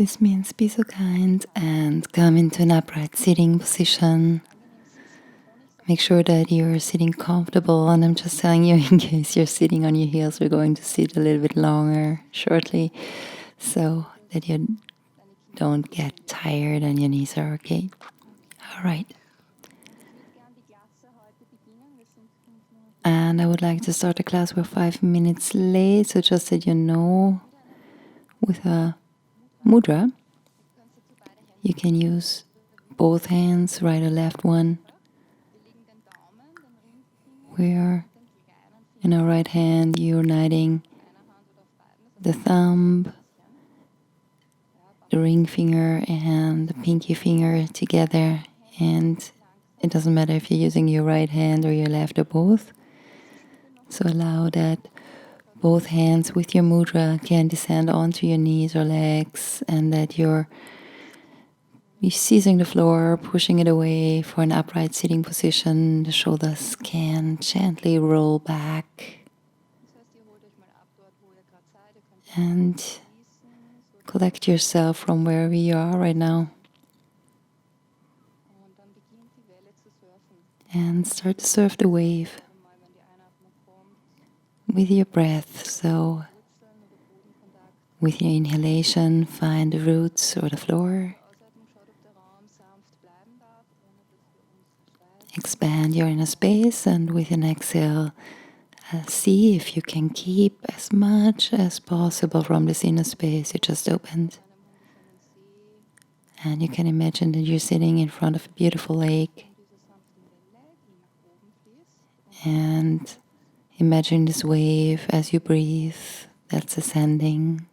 This means be so kind and come into an upright sitting position. Make sure that you're sitting comfortable, and I'm just telling you in case you're sitting on your heels, we're going to sit a little bit longer shortly so that you don't get tired and your knees are okay. All right. And I would like to start the class. We're 5 minutes late, so just that you know, with a mudra, you can use both hands, right or left one. Where in our right hand you're uniting the thumb, the ring finger and the pinky finger together, and it doesn't matter if you're using your right hand or your left or both. So allow that both hands with your mudra can descend onto your knees or legs, and that you're seizing the floor, pushing it away for an upright sitting position. The shoulders can gently roll back. And collect yourself from wherever you are right now. And start to surf the wave with your breath. So with your inhalation, find the roots or the floor. Expand your inner space, and with an exhale, see if you can keep as much as possible from this inner space you just opened. And you can imagine that you're sitting in front of a beautiful lake. And imagine this wave as you breathe that's ascending.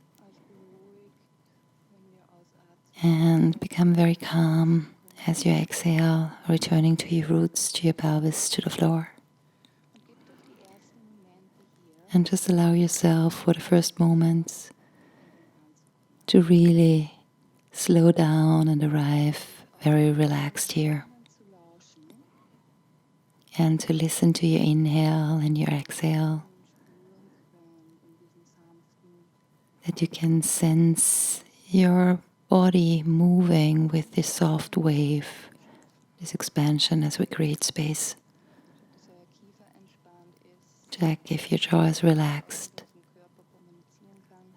And become very calm as you exhale, returning to your roots, to your pelvis, to the floor. And just allow yourself for the first moments to really slow down and arrive very relaxed here. And to listen to your inhale and your exhale. That you can sense your body moving with this soft wave, this expansion as we create space. Check if your jaw is relaxed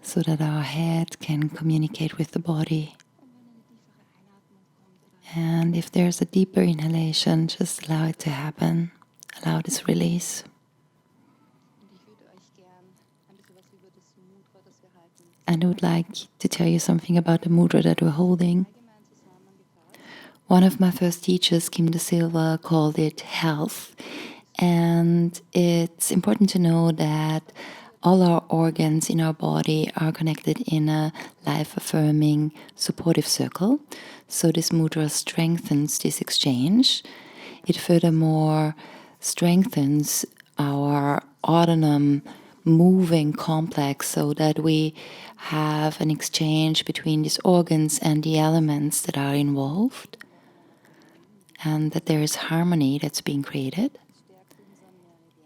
so that our head can communicate with the body. And if there's a deeper inhalation, just allow it to happen. Allow this release. And I would like to tell you something about the mudra that we're holding. One of my first teachers, Kim De Silva, called it health. And it's important to know that all our organs in our body are connected in a life-affirming, supportive circle. So this mudra strengthens this exchange. It furthermore strengthens our autonomous moving complex, so that we have an exchange between these organs and the elements that are involved, and that there is harmony that's being created.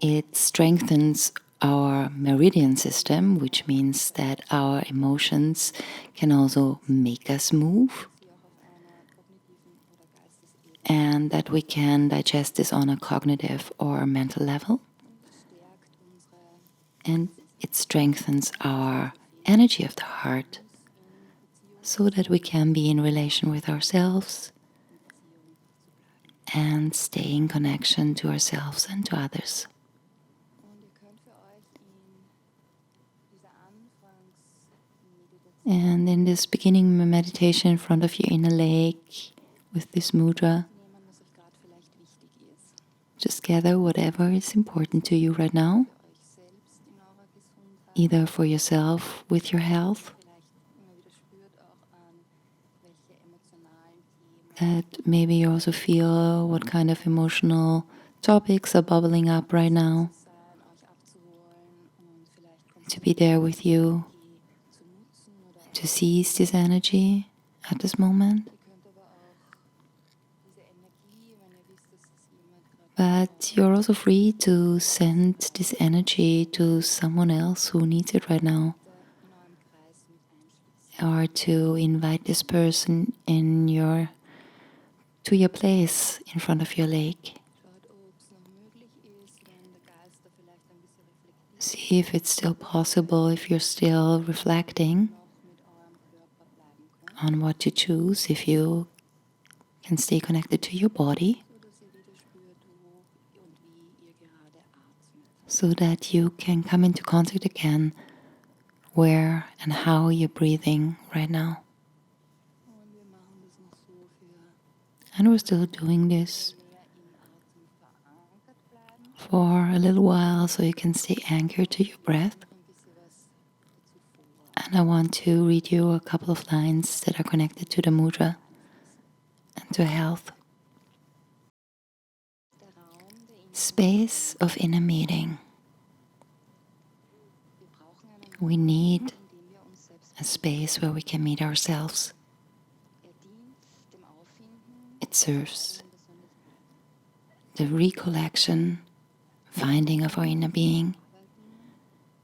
It strengthens our meridian system, which means that our emotions can also make us move, and that we can digest this on a cognitive or mental level. And it strengthens our energy of the heart so that we can be in relation with ourselves and stay in connection to ourselves and to others. And in this beginning meditation in front of your inner lake with this mudra, just gather whatever is important to you right now, either for yourself with your health, that maybe you also feel what kind of emotional topics are bubbling up right now, to be there with you, to seize this energy at this moment. But you're also free to send this energy to someone else who needs it right now. or to invite this person to your place in front of your lake. See if it's still possible, if you're still reflecting on what to choose, if you can stay connected to your body, so that you can come into contact again where and how you're breathing right now. And we're still doing this for a little while so you can stay anchored to your breath. And I want to read you a couple of lines that are connected to the mudra and to health. Space of inner meeting. We need a space where we can meet ourselves. It serves the recollection, finding of our inner being.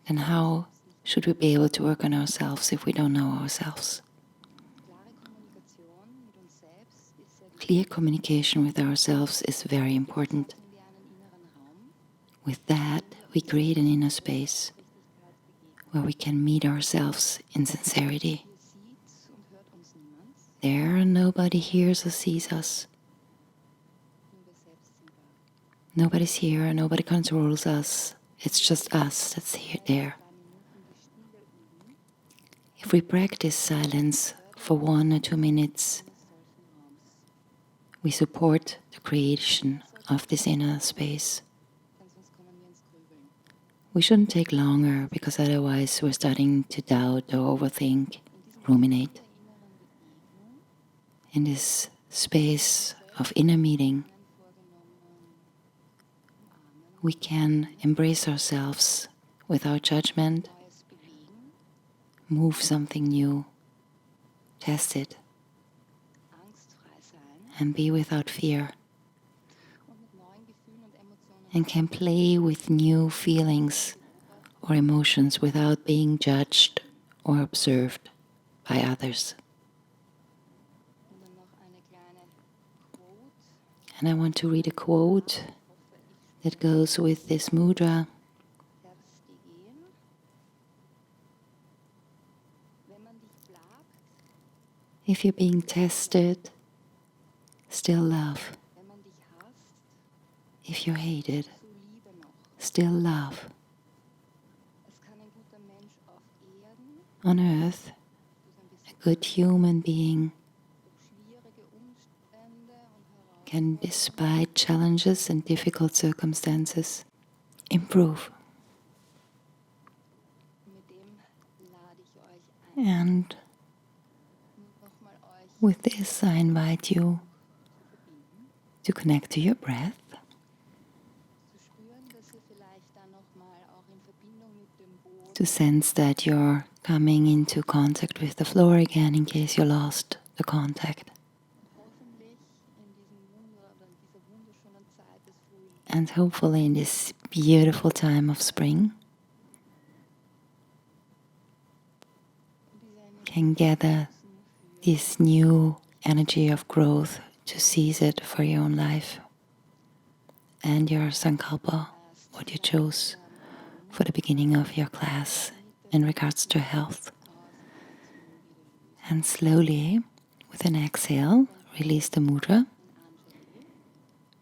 Then how should we be able to work on ourselves if we don't know ourselves? Clear communication with ourselves is very important. With that, we create an inner space where we can meet ourselves in sincerity. There, nobody hears or sees us. Nobody's here, nobody controls us. It's just us that's there. If we practice silence for 1 or 2 minutes, we support the creation of this inner space. We shouldn't take longer, because otherwise we're starting to doubt or overthink, ruminate. In this space of inner meeting, we can embrace ourselves without judgment, move something new, test it, and be without fear, and can play with new feelings or emotions without being judged or observed by others. And I want to read a quote that goes with this mudra. If you're being tested, still love. If you're hated, still love. On earth, a good human being can, despite challenges and difficult circumstances, improve. And with this, I invite you to connect to your breath. To sense that you're coming into contact with the floor again in case you lost the contact. And hopefully in this beautiful time of spring, can gather this new energy of growth to seize it for your own life and your sankalpa, what you chose for the beginning of your class in regards to health. And slowly, with an exhale, release the mudra.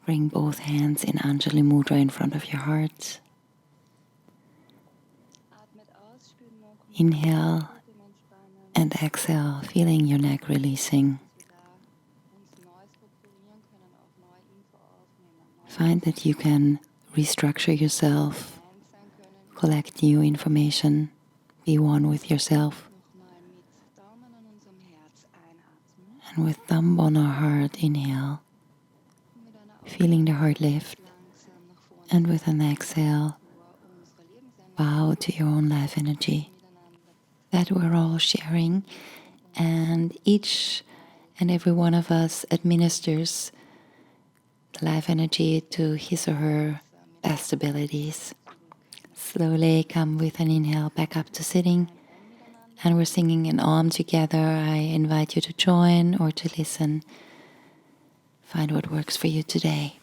Bring both hands in Anjali Mudra in front of your heart. Inhale and exhale, feeling your neck releasing. Find that you can restructure yourself, collect new information, be one with yourself. And with thumb on our heart, inhale, feeling the heart lift. And with an exhale, bow to your own life energy that we're all sharing, and each and every one of us administers the life energy to his or her best abilities. Slowly come with an inhale back up to sitting, And we're singing an Om together. I invite you to join or to listen. Find what works for you today.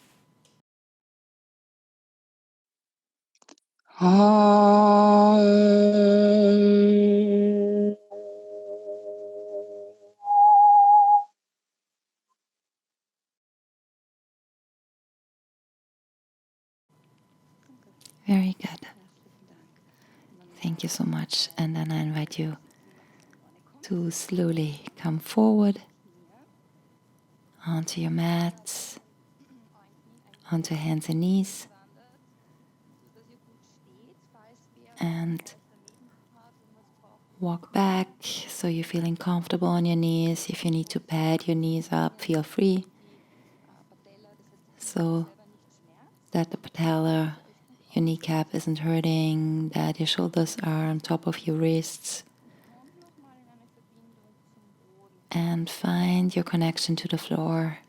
Very good. Thank you so much. And then I invite you to slowly come forward onto your mats, onto hands and knees, and walk back so you're feeling comfortable on your knees. If you need to pad your knees up, feel free, so that the patella, your kneecap, isn't hurting, that your shoulders are on top of your wrists. And find your connection to the floor.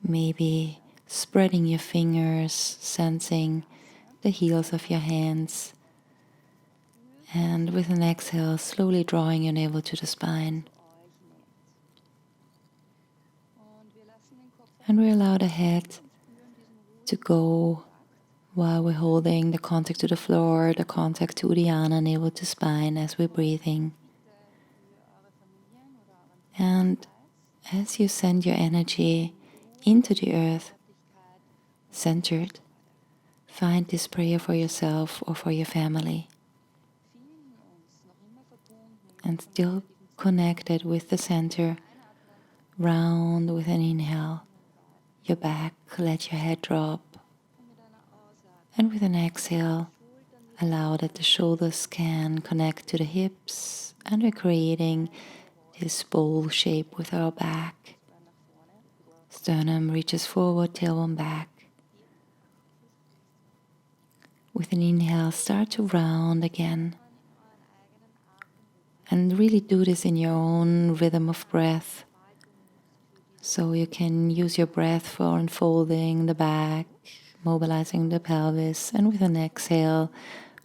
Maybe spreading your fingers, sensing the heels of your hands. And with an exhale, slowly drawing your navel to the spine. And we allow the head to go while we're holding the contact to the floor, the contact to Uddiyana, navel to spine as we're breathing. And as you send your energy into the earth, centered, find this prayer for yourself or for your family. And still connected with the center, round with an inhale, your back, let your head drop. And with an exhale, allow that the shoulders can connect to the hips, and we're creating this bowl shape with our back. Sternum reaches forward, tailbone back. With an inhale, start to round again. And really do this in your own rhythm of breath. So you can use your breath for unfolding the back, mobilizing the pelvis, and with an exhale,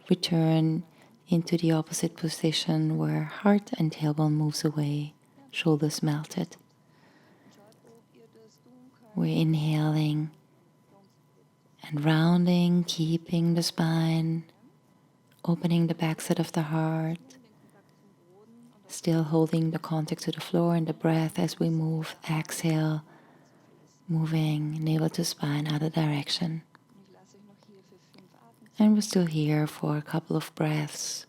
return into the opposite position where heart and tailbone moves away, shoulders melted. We're inhaling and rounding, keeping the spine, opening the backside of the heart, still holding the contact to the floor and the breath as we move. Exhale, moving navel to spine, other direction. And we're still here for a couple of breaths.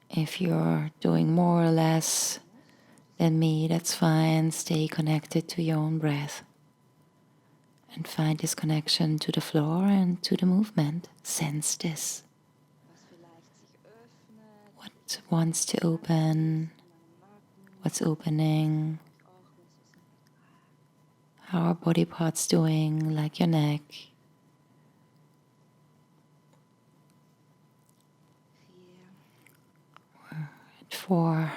If you're doing more or less than me, that's fine. Stay connected to your own breath. And find this connection to the floor and to the movement. Sense this. What wants to open? What's opening? How are body parts doing, like your neck? 4.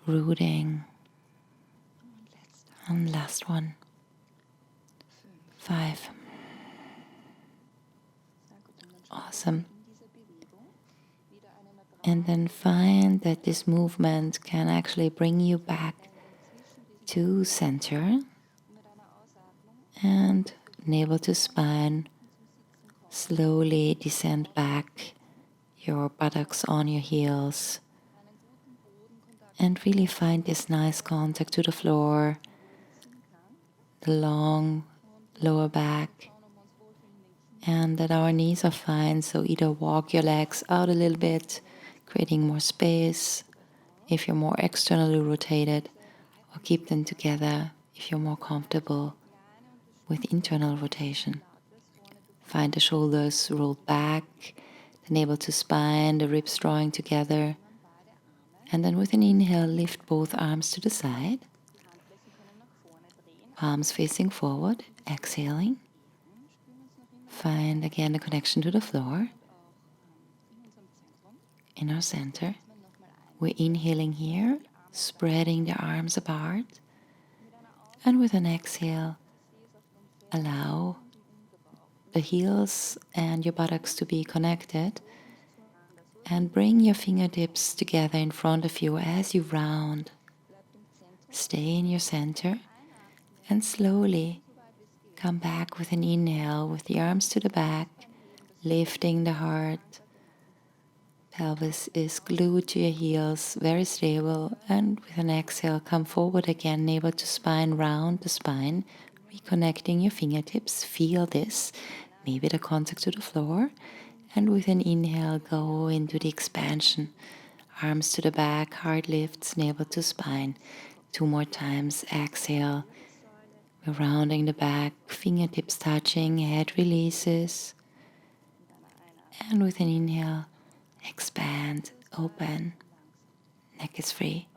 Rooting. And last one. 5. Awesome. And then find that this movement can actually bring you back to center and navel to spine. Slowly descend back, your buttocks on your heels, and really find this nice contact to the floor, the long lower back, and that our knees are fine. So either walk your legs out a little bit, creating more space if you're more externally rotated, or keep them together if you're more comfortable with internal rotation. Find the shoulders rolled back, the navel to spine, the ribs drawing together. And then with an inhale, lift both arms to the side. Palms facing forward, exhaling. Find again the connection to the floor. In our center. We're inhaling here, spreading the arms apart. And with an exhale, allow the heels and your buttocks to be connected. And bring your fingertips together in front of you as you round. Stay in your center and slowly come back with an inhale with the arms to the back, lifting the heart. Pelvis is glued to your heels, very stable, and with an exhale come forward again, navel to spine, round the spine, reconnecting your fingertips. Feel this, maybe the contact to the floor, and with an inhale go into the expansion. Arms to the back, heart lifts, navel to spine. 2 more times, exhale. We're rounding the back, fingertips touching, head releases. And with an inhale, expand, open, neck is free.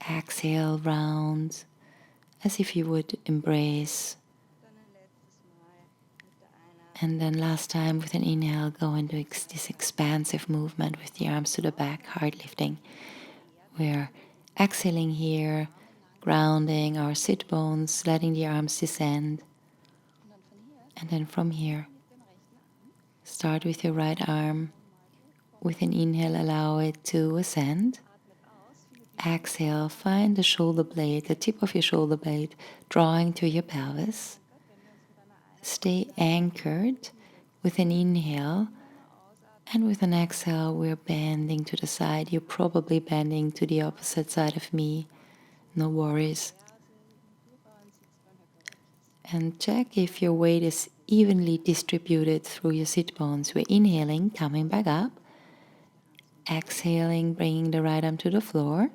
Exhale, round, as if you would embrace. And then last time with an inhale, go into this expansive movement with the arms to the back, heart lifting. We're exhaling here, grounding our sit bones, letting the arms descend. And then from here, start with your right arm. With an inhale, allow it to ascend. Exhale, find the shoulder blade, the tip of your shoulder blade, drawing to your pelvis. Stay anchored with an inhale, and with an exhale, we're bending to the side. You're probably bending to the opposite side of me. No worries. And check if your weight is evenly distributed through your sit bones. We're inhaling, coming back up. Exhaling, bringing the right arm to the floor.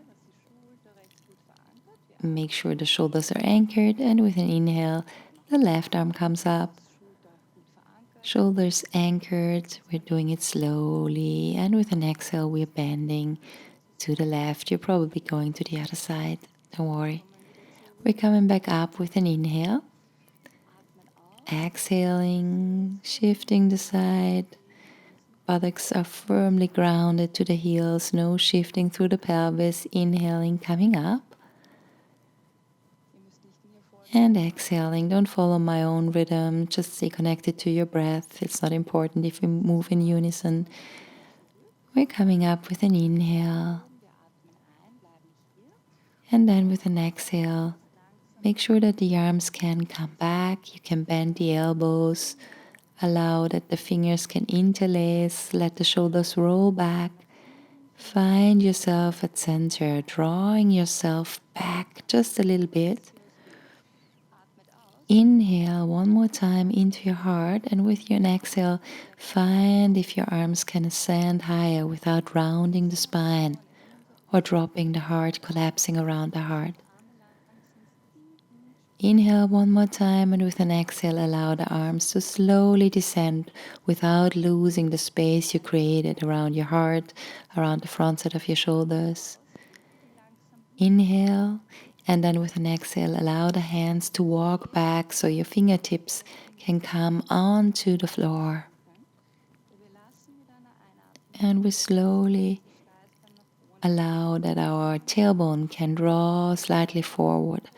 Make sure the shoulders are anchored, and with an inhale, the left arm comes up. Shoulders anchored, we're doing it slowly, and with an exhale, we're bending to the left. You're probably going to the other side, don't worry. We're coming back up with an inhale. Exhaling, shifting the side. Buttocks are firmly grounded to the heels, no shifting through the pelvis. Inhaling, coming up. And exhaling. Don't follow my own rhythm, just stay connected to your breath. It's not important if we move in unison. We're coming up with an inhale. And then with an exhale, make sure that the arms can come back. You can bend the elbows. Allow that the fingers can interlace. Let the shoulders roll back. Find yourself at center, drawing yourself back just a little bit. Inhale one more time into your heart, and with your exhale, find if your arms can ascend higher without rounding the spine or dropping the heart, collapsing around the heart. Inhale one more time, and with an exhale, allow the arms to slowly descend without losing the space you created around your heart, around the front side of your shoulders. Inhale, and then with an exhale, allow the hands to walk back so your fingertips can come onto the floor. And we slowly allow that our tailbone can draw slightly forward.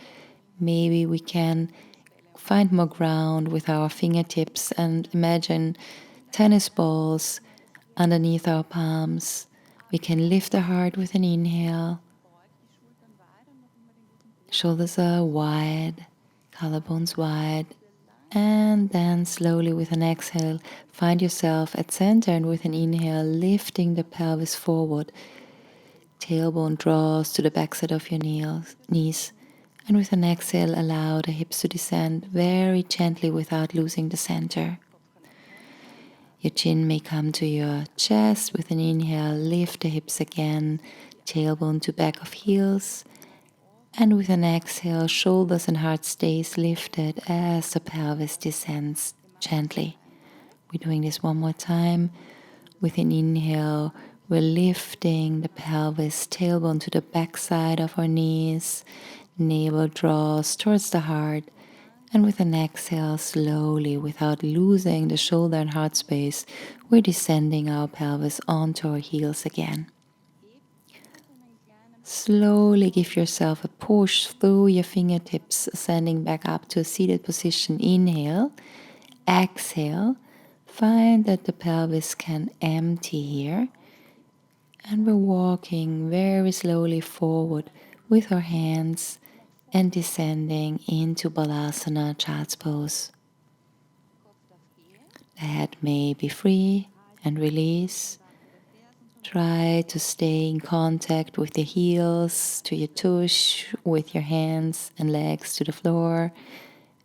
Maybe we can find more ground with our fingertips and imagine tennis balls underneath our palms. We can lift the heart with an inhale. Shoulders are wide, collarbones wide, and then slowly with an exhale, find yourself at center, and with an inhale, lifting the pelvis forward. Tailbone draws to the backside of your knees, and with an exhale, allow the hips to descend very gently without losing the center. Your chin may come to your chest. With an inhale, lift the hips again, tailbone to back of heels. And with an exhale, shoulders and heart stays lifted as the pelvis descends gently. We're doing this one more time. With an inhale, we're lifting the pelvis, tailbone to the backside of our knees. Navel draws towards the heart. And with an exhale, slowly, without losing the shoulder and heart space, we're descending our pelvis onto our heels again. Slowly give yourself a push through your fingertips, ascending back up to a seated position. Inhale. exhale, find that the pelvis can empty here. And we're walking very slowly forward with our hands and descending into Balasana, Child's Pose. The head may be free and release. Try to stay in contact with the heels to your tush, with your hands and legs to the floor.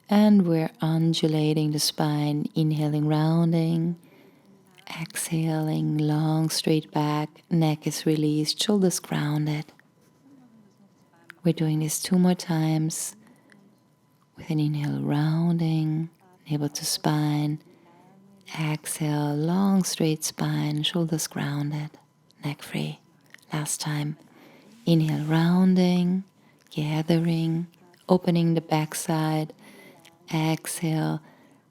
And we're undulating the spine, inhaling, rounding. Exhaling, long straight back, neck is released, shoulders grounded. We're doing this 2 more times with an inhale, rounding, navel to spine. Exhale, long straight spine, shoulders grounded, neck free. Last time. Inhale, rounding, gathering, opening the backside. Exhale,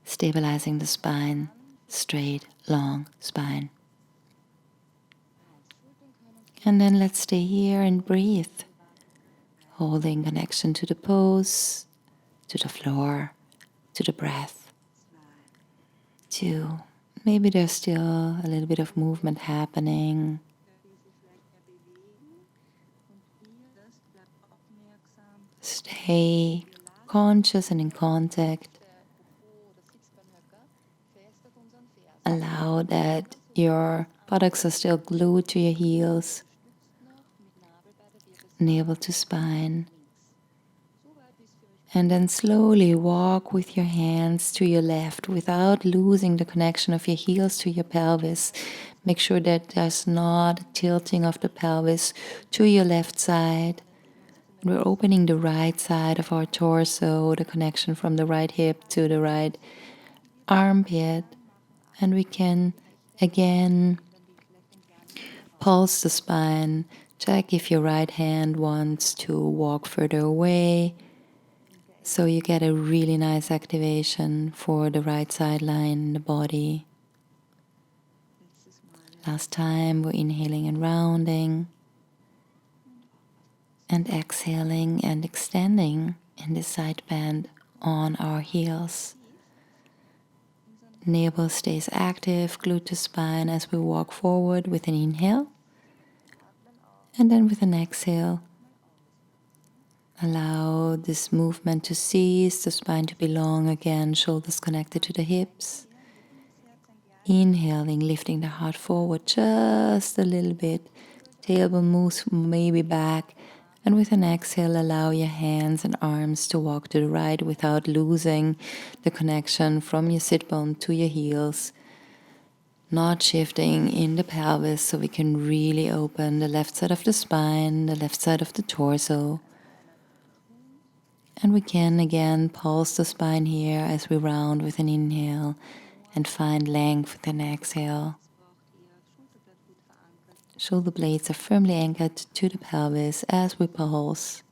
stabilizing the spine, straight, long spine. And then let's stay here and breathe, holding connection to the pose, to the floor, to the breath. 2. Maybe there's still a little bit of movement happening. Stay conscious and in contact. Allow that your buttocks are still glued to your heels. Navel to spine. And then slowly walk with your hands to your left without losing the connection of your heels to your pelvis. Make sure that there's not a tilting of the pelvis to your left side. And we're opening the right side of our torso, the connection from the right hip to the right armpit. And we can again pulse the spine. Check if your right hand wants to walk further away, so you get a really nice activation for the right side line in the body. Last time, we're inhaling and rounding, and exhaling and extending in the side bend on our heels. Navel stays active, glued to spine as we walk forward with an inhale. And then with an exhale, allow this movement to cease, the spine to be long again, shoulders connected to the hips. Inhaling, lifting the heart forward just a little bit. Tailbone moves maybe back. And with an exhale, allow your hands and arms to walk to the right without losing the connection from your sit bone to your heels. Not shifting in the pelvis, so we can really open the left side of the spine, the left side of the torso. And we can again pulse the spine here as we round with an inhale and find length with an exhale. Shoulder blades are firmly anchored to the pelvis as we pulse.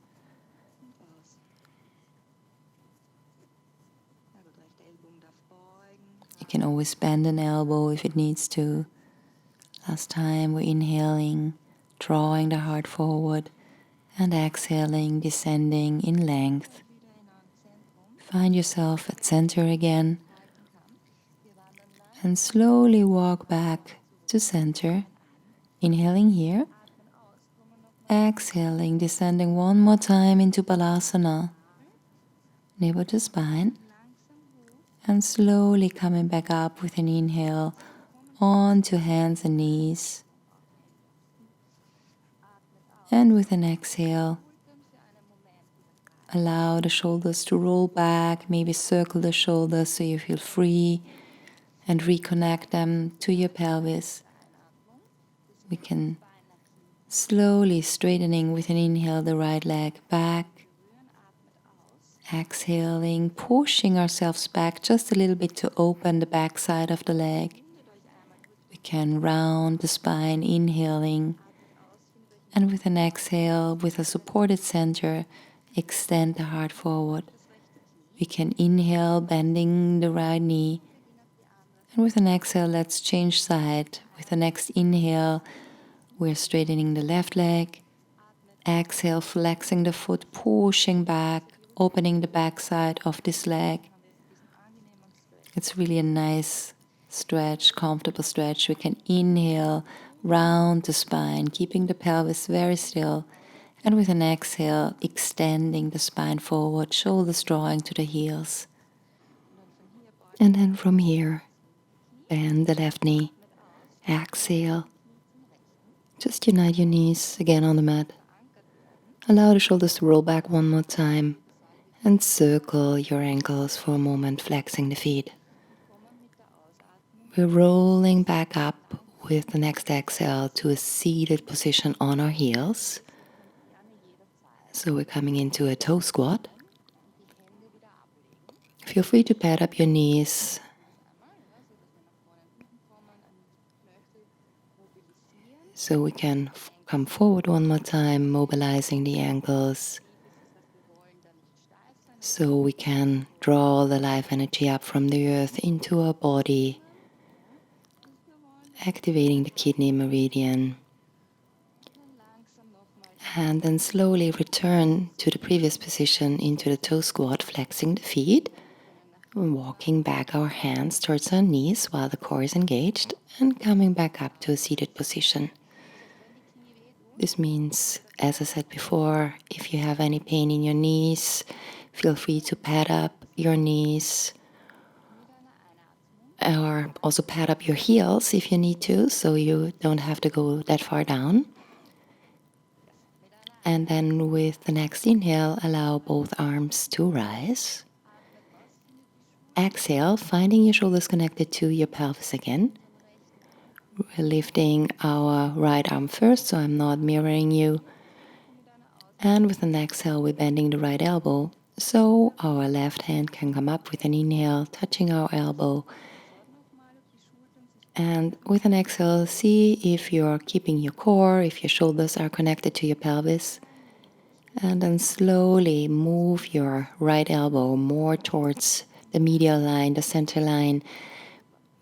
You can always bend an elbow if it needs to. Last time, we're inhaling, drawing the heart forward, and exhaling, descending in length. Find yourself at center again, and slowly walk back to center. Inhaling here, exhaling, descending one more time into Balasana. Navel to spine. And slowly coming back up with an inhale onto hands and knees. And with an exhale, allow the shoulders to roll back, maybe circle the shoulders so you feel free, and reconnect them to your pelvis. We can slowly straightening with an inhale the right leg back. Exhaling, pushing ourselves back just a little bit to open the back side of the leg. We can round the spine, inhaling. And with an exhale, with a supported center, extend the heart forward. We can inhale, bending the right knee. And with an exhale, let's change side. With the next inhale, we're straightening the left leg. Exhale, flexing the foot, pushing back, opening the back side of this leg. It's really a nice stretch, comfortable stretch. We can inhale, round the spine, keeping the pelvis very still. And with an exhale, extending the spine forward, shoulders drawing to the heels. And then from here, bend the left knee. Exhale. Just unite your knees again on the mat. Allow the shoulders to roll back one more time. And circle your ankles for a moment, flexing the feet. We're rolling back up with the next exhale to a seated position on our heels. So we're coming into a toe squat. Feel free to pad up your knees. So we can come forward one more time, mobilizing the ankles. So we can draw the life energy up from the earth into our body, activating the kidney meridian. And then slowly return to the previous position into the toe squat, flexing the feet, walking back our hands towards our knees while the core is engaged, and coming back up to a seated position. This means, as I said before, if you have any pain in your knees, feel free to pad up your knees, or also pad up your heels if you need to, so you don't have to go that far down. And then with the next inhale, allow both arms to rise. Exhale, finding your shoulders connected to your pelvis again. We're lifting our right arm first, so I'm not mirroring you. And with an exhale, we're bending the right elbow, so our left hand can come up with an inhale, touching our elbow. And with an exhale, see if you're keeping your core, if your shoulders are connected to your pelvis. And then slowly move your right elbow more towards the medial line, the center line,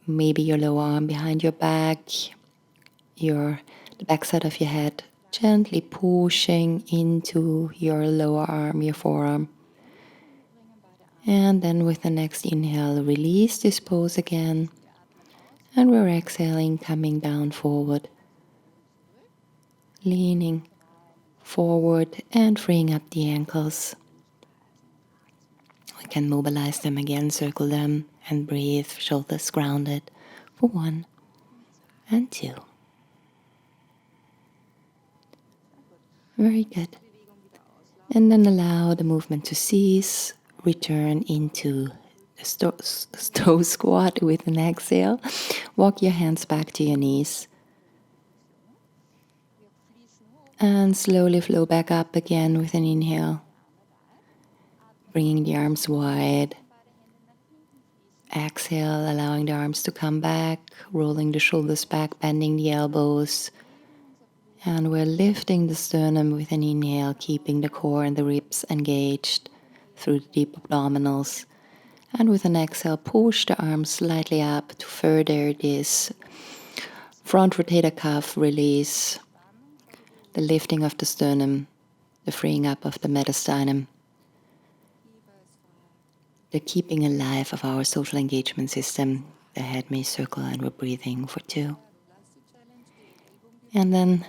maybe your lower arm behind your back, the back side of your head, gently pushing into your lower arm, your forearm. And then with the next inhale, release this pose again. And we're exhaling, coming down forward, leaning forward and freeing up the ankles. We can mobilize them again, circle them, and breathe, shoulders grounded for 1 and 2. Very good. And then allow the movement to cease. Return into the toe squat with an exhale. Walk your hands back to your knees. And slowly flow back up again with an inhale. Bringing the arms wide. Exhale, allowing the arms to come back, rolling the shoulders back, bending the elbows. And we're lifting the sternum with an inhale, keeping the core and the ribs engaged through the deep abdominals. And with an exhale, push the arms slightly up to further this front rotator cuff release, the lifting of the sternum, the freeing up of the mediastinum, the keeping alive of our social engagement system. The head may circle and we're breathing for 2. And then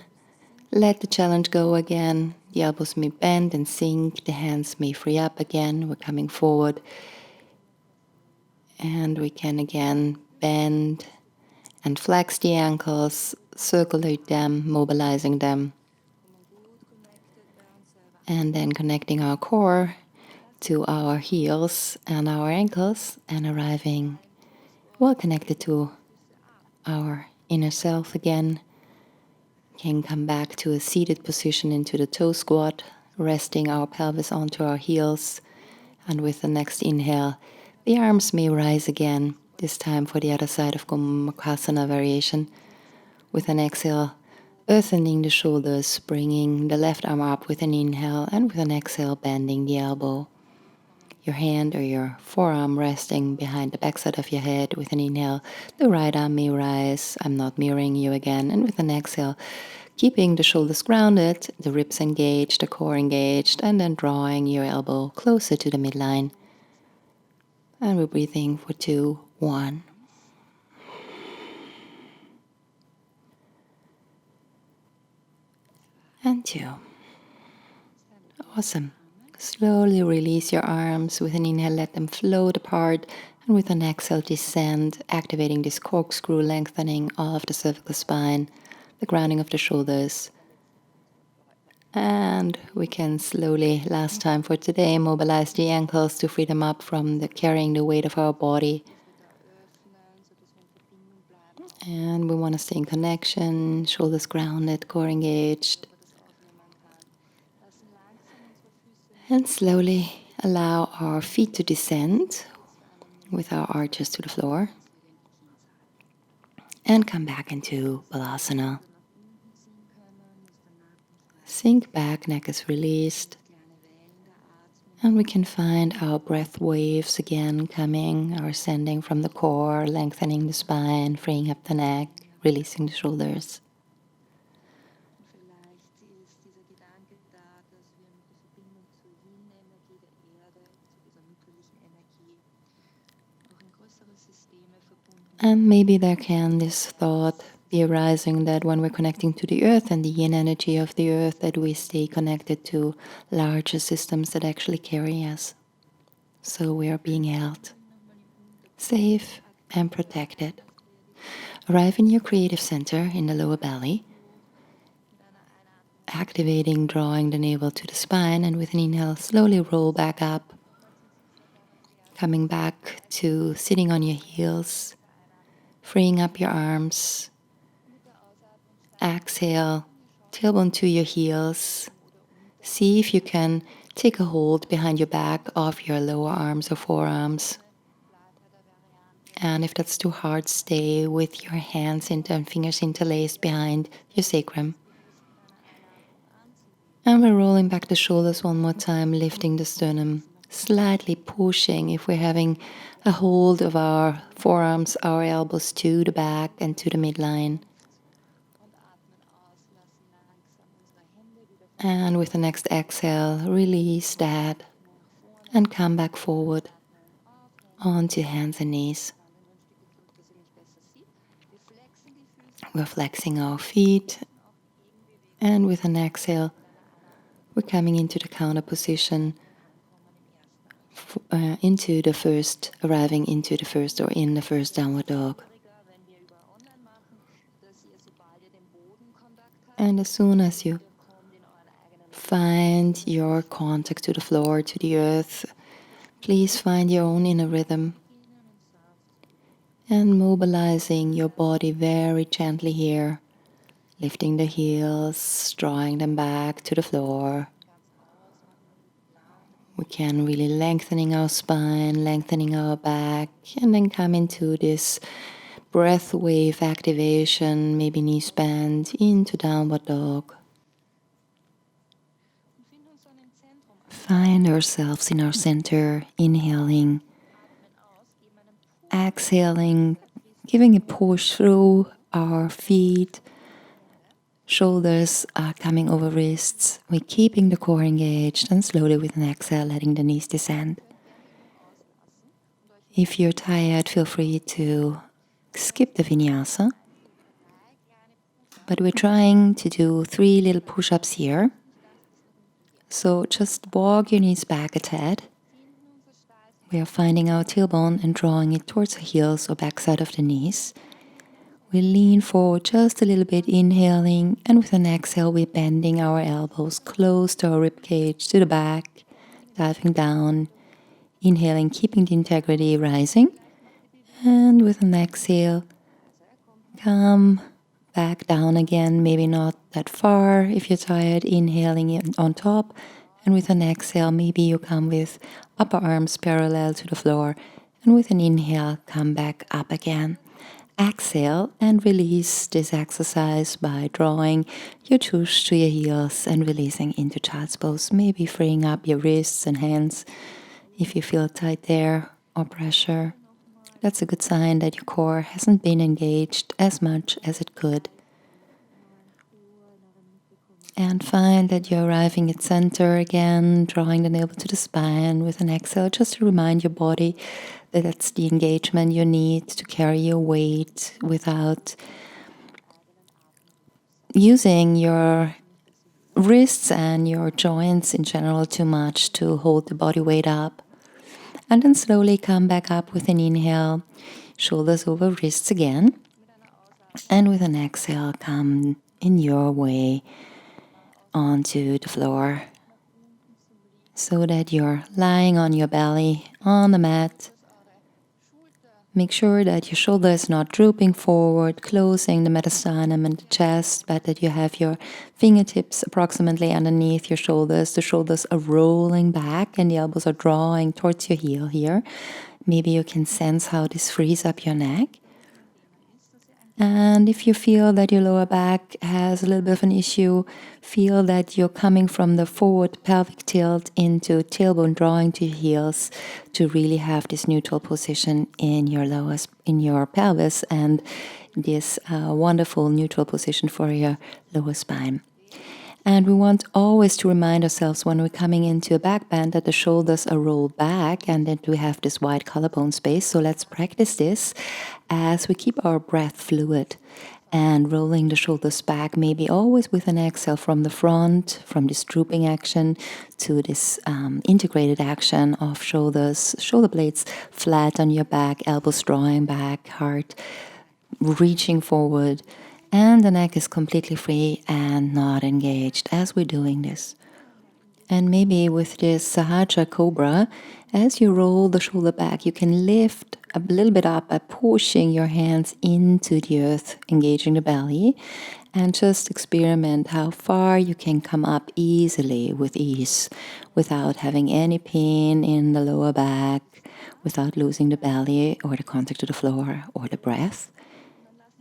let the challenge go again. The elbows may bend and sink. The hands may free up again. We're coming forward. And we can again bend and flex the ankles, circulate them, mobilizing them. And then connecting our core to our heels and our ankles and arriving well connected to our inner self again. Can come back to a seated position into the toe squat, resting our pelvis onto our heels. And with the next inhale, the arms may rise again, this time for the other side of Kumokasana variation. With an exhale, earthening the shoulders, bringing the left arm up with an inhale, and with an exhale, bending the elbow. Your hand or your forearm resting behind the backside of your head. With an inhale, the right arm may rise. I'm not mirroring you again. And with an exhale, keeping the shoulders grounded, the ribs engaged, the core engaged, and then drawing your elbow closer to the midline. And we're breathing for 2, 1. And 2. Awesome. Slowly release your arms. With an inhale, let them float apart. And with an exhale, descend, activating this corkscrew lengthening of the cervical spine, the grounding of the shoulders. And we can slowly, last time for today, mobilize the ankles to free them up from carrying the weight of our body. And we want to stay in connection, shoulders grounded, core engaged. And slowly allow our feet to descend with our arches to the floor. And come back into Balasana. Sink back, neck is released. And we can find our breath waves again coming or ascending from the core, lengthening the spine, freeing up the neck, releasing the shoulders. And maybe there can this thought be arising that when we're connecting to the earth and the yin energy of the earth, that we stay connected to larger systems that actually carry us. So we are being held safe and protected. Arrive in your creative center in the lower belly, activating, drawing the navel to the spine, and with an inhale, slowly roll back up, coming back to sitting on your heels, freeing up your arms. Exhale, tailbone to your heels. See if you can take a hold behind your back of your lower arms or forearms. And if that's too hard, stay with your hands and fingers interlaced behind your sacrum. And we're rolling back the shoulders one more time, lifting the sternum, slightly pushing if we're having a hold of our forearms, our elbows to the back and to the midline. And with the next exhale, release that and come back forward onto hands and knees. We're flexing our feet, and with an exhale, we're coming into the counter position, arriving into the first or in the first downward dog. And as soon as you find your contact to the floor, to the earth, please find your own inner rhythm and mobilizing your body very gently here, lifting the heels, drawing them back to the floor. We can really lengthening our spine, lengthening our back, and then come into this breath wave activation, maybe knees bend into downward dog. Find ourselves in our center, inhaling, exhaling, giving a push through our feet. Shoulders are coming over wrists. We're keeping the core engaged, and slowly with an exhale, letting the knees descend. If you're tired, feel free to skip the vinyasa. But we're trying to do 3 little push-ups here. So just walk your knees back a tad. We are finding our tailbone and drawing it towards the heels or backside of the knees. We lean forward just a little bit, inhaling, and with an exhale, we're bending our elbows close to our rib cage, to the back, diving down, inhaling, keeping the integrity, rising, and with an exhale, come back down again, maybe not that far if you're tired, inhaling on top, and with an exhale, maybe you come with upper arms parallel to the floor, and with an inhale, come back up again. Exhale and release this exercise by drawing your tush to your heels and releasing into child's pose, maybe freeing up your wrists and hands if you feel tight there or pressure. That's a good sign that your core hasn't been engaged as much as it could. And find that you're arriving at center again, drawing the navel to the spine with an exhale, just to remind your body that that's the engagement you need to carry your weight without using your wrists and your joints in general too much to hold the body weight up. And then slowly come back up with an inhale, shoulders over wrists again. And with an exhale, come in your way onto the floor so that you're lying on your belly on the mat. Make sure that your shoulder is not drooping forward, closing the mediastinum and the chest, but that you have your fingertips approximately underneath your shoulders. The shoulders are rolling back and the elbows are drawing towards your heel here. Maybe you can sense how this frees up your neck. And if you feel that your lower back has a little bit of an issue, feel that you're coming from the forward pelvic tilt into tailbone drawing to your heels to really have this neutral position in your pelvis and this wonderful neutral position for your lower spine. And we want always to remind ourselves when we're coming into a back bend that the shoulders are rolled back and that we have this wide collarbone space. So let's practice this as we keep our breath fluid and rolling the shoulders back, maybe always with an exhale from the front, from this drooping action to this integrated action of shoulder blades flat on your back, elbows drawing back, heart reaching forward. And the neck is completely free and not engaged as we're doing this. And maybe with this Sahaja Cobra, as you roll the shoulder back, you can lift a little bit up by pushing your hands into the earth, engaging the belly, and just experiment how far you can come up easily with ease, without having any pain in the lower back, without losing the belly or the contact to the floor or the breath.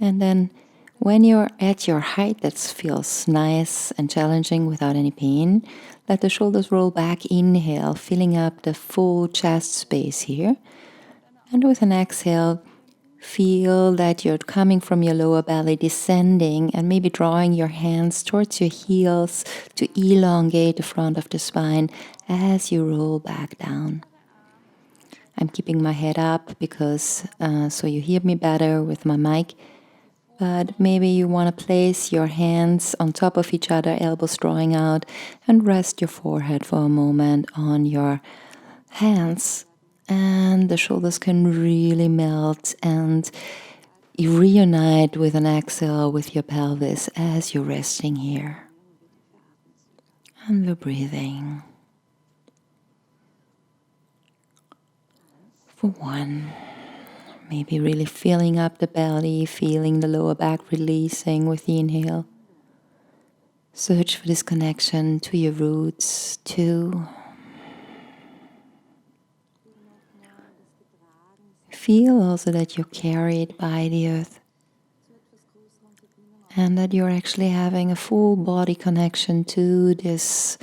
And then when you're at your height that feels nice and challenging without any pain, let the shoulders roll back, inhale, filling up the full chest space here. And with an exhale, feel that you're coming from your lower belly, descending and maybe drawing your hands towards your heels to elongate the front of the spine as you roll back down. I'm keeping my head up because so you hear me better with my mic. But maybe you want to place your hands on top of each other, elbows drawing out, and rest your forehead for a moment on your hands. And the shoulders can really melt and you reunite with an exhale with your pelvis as you're resting here. And we're breathing. For one. Maybe really filling up the belly, feeling the lower back releasing with the inhale. Search for this connection to your roots, 2. Feel also that you're carried by the earth and that you're actually having a full body connection to this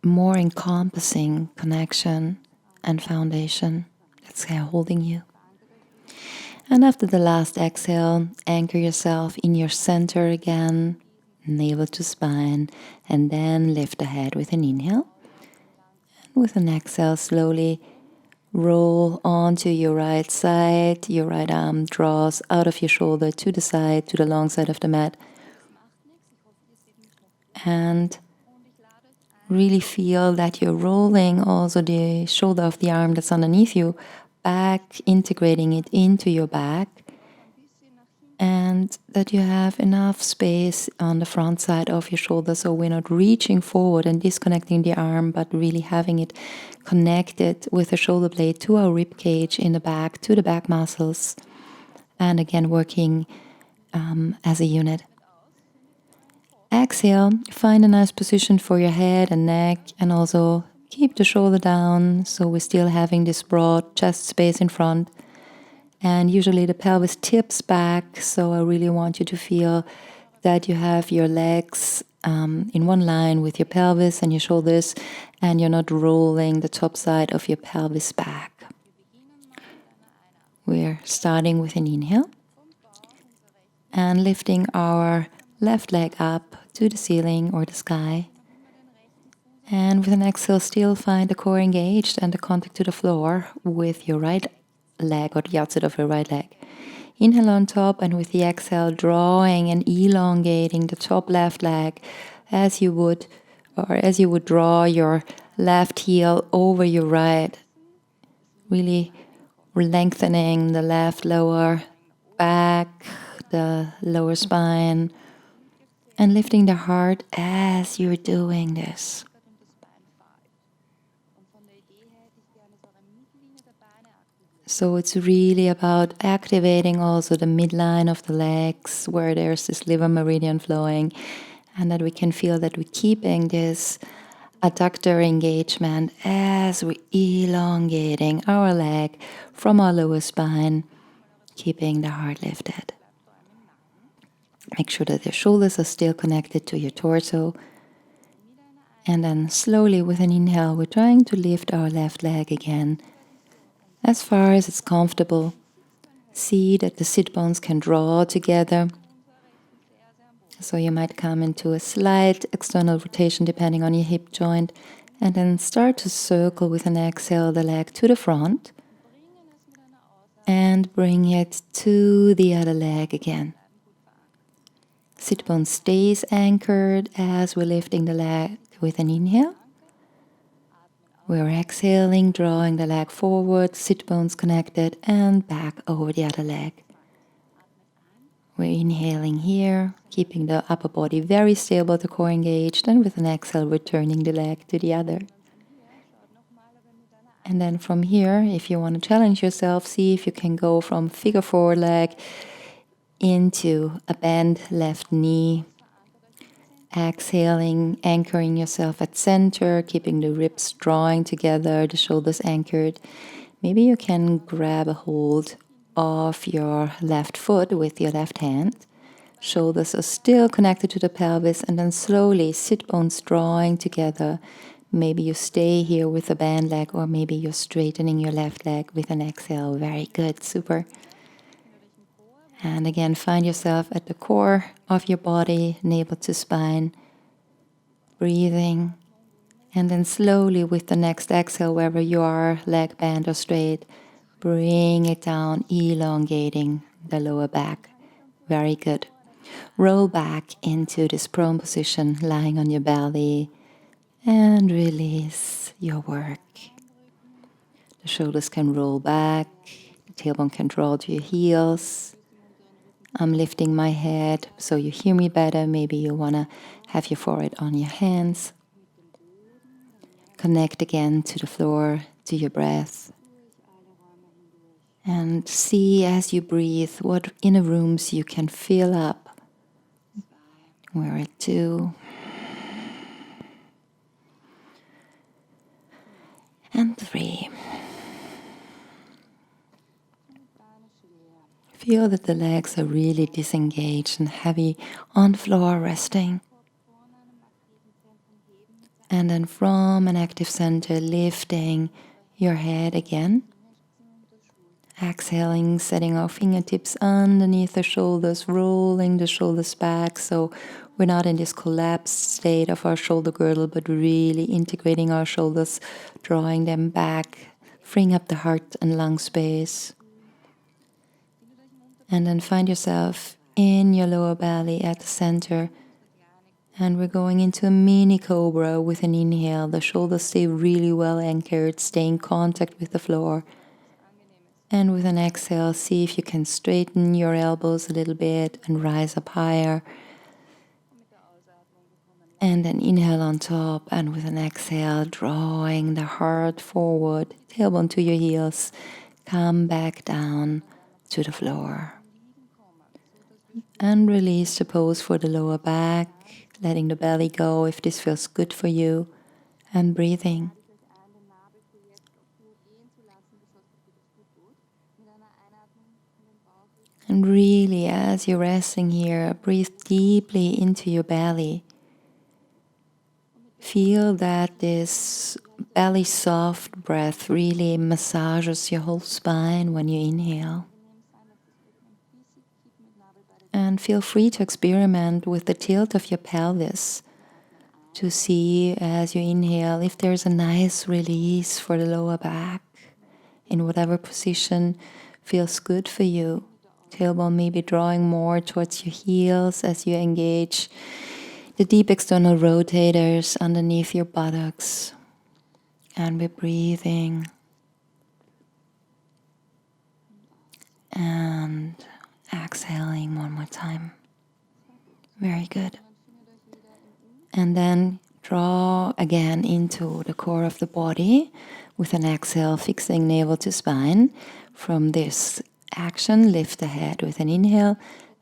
more encompassing connection and foundation that's holding you. And after the last exhale, anchor yourself in your center again, navel to spine, and then lift the head with an inhale. And with an exhale, slowly roll onto your right side. Your right arm draws out of your shoulder to the side, to the long side of the mat. And really feel that you're rolling also the shoulder of the arm that's underneath you back, integrating it into your back, and that you have enough space on the front side of your shoulder so we're not reaching forward and disconnecting the arm, but really having it connected with the shoulder blade to our rib cage in the back, to the back muscles, and again working as a unit. Exhale, find a nice position for your head and neck, and also keep the shoulder down so we're still having this broad chest space in front. And usually the pelvis tips back, so I really want you to feel that you have your legs in one line with your pelvis and your shoulders, and you're not rolling the top side of your pelvis back. We're starting with an inhale and lifting our left leg up to the ceiling or the sky. And with an exhale, still find the core engaged and the contact to the floor with your right leg or the outside of your right leg. Inhale on top, and with the exhale, drawing and elongating the top left leg as you would draw your left heel over your right. Really lengthening the left lower back, the lower spine, and lifting the heart as you're doing this. So it's really about activating also the midline of the legs where there's this liver meridian flowing, and that we can feel that we're keeping this adductor engagement as we're elongating our leg from our lower spine, keeping the heart lifted. Make sure that your shoulders are still connected to your torso. And then slowly with an inhale, we're trying to lift our left leg again as far as it's comfortable. See that the sit bones can draw together. So you might come into a slight external rotation depending on your hip joint, and then start to circle with an exhale the leg to the front and bring it to the other leg again. Sit bone stays anchored as we're lifting the leg with an inhale. We're exhaling, drawing the leg forward, sit bones connected, and back over the other leg. We're inhaling here, keeping the upper body very stable, the core engaged, and with an exhale, returning the leg to the other. And then from here, if you want to challenge yourself, see if you can go from figure four leg into a bent left knee. Exhaling, anchoring yourself at center, keeping the ribs drawing together, the shoulders anchored. Maybe you can grab a hold of your left foot with your left hand. Shoulders are still connected to the pelvis, and then slowly sit bones drawing together. Maybe you stay here with a band leg, or maybe you're straightening your left leg with an exhale. Very good, super. And again, find yourself at the core of your body, navel to spine, breathing. And then slowly with the next exhale, wherever you are, leg bent or straight, bring it down, elongating the lower back. Very good. Roll back into this prone position, lying on your belly, and release your work. The shoulders can roll back, the tailbone can draw to your heels. I'm lifting my head so you hear me better. Maybe you want to have your forehead on your hands. Connect again to the floor, to your breath. And see as you breathe what inner rooms you can fill up. We're at 2. And 3. Feel that the legs are really disengaged and heavy on floor, resting. And then from an active center, lifting your head again. Exhaling, setting our fingertips underneath the shoulders, rolling the shoulders back. So we're not in this collapsed state of our shoulder girdle, but really integrating our shoulders, drawing them back, freeing up the heart and lung space. And then find yourself in your lower belly at the center. And we're going into a mini cobra with an inhale. The shoulders stay really well anchored, stay in contact with the floor. And with an exhale, see if you can straighten your elbows a little bit and rise up higher. And then inhale on top, and with an exhale, drawing the heart forward, tailbone to your heels. Come back down to the floor. And release the pose for the lower back, letting the belly go if this feels good for you, and breathing. And really, as you're resting here, breathe deeply into your belly. Feel that this belly soft breath really massages your whole spine when you inhale. And feel free to experiment with the tilt of your pelvis to see as you inhale if there's a nice release for the lower back in whatever position feels good for you. Tailbone maybe drawing more towards your heels as you engage the deep external rotators underneath your buttocks. And we're breathing and exhaling one more time. Very good. And then draw again into the core of the body with an exhale, fixing navel to spine. From this action, lift the head with an inhale,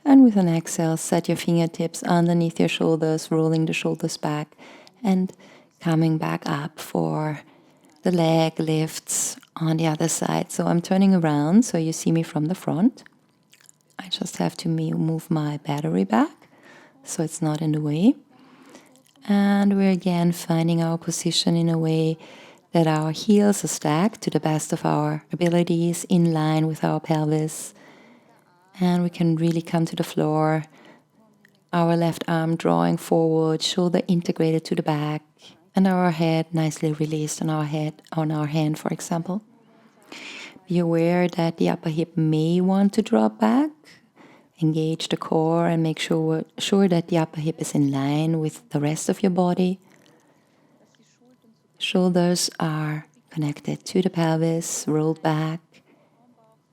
and with an exhale, set your fingertips underneath your shoulders, rolling the shoulders back and coming back up for the leg lifts on the other side. So I'm turning around so you see me from the front. I just have to move my battery back so it's not in the way. And we're again finding our position in a way that our heels are stacked to the best of our abilities in line with our pelvis. And we can really come to the floor. Our left arm drawing forward, shoulder integrated to the back, and our head nicely released on our hand, for example. Be aware that the upper hip may want to drop back. Engage the core and make sure that the upper hip is in line with the rest of your body. Shoulders are connected to the pelvis, rolled back.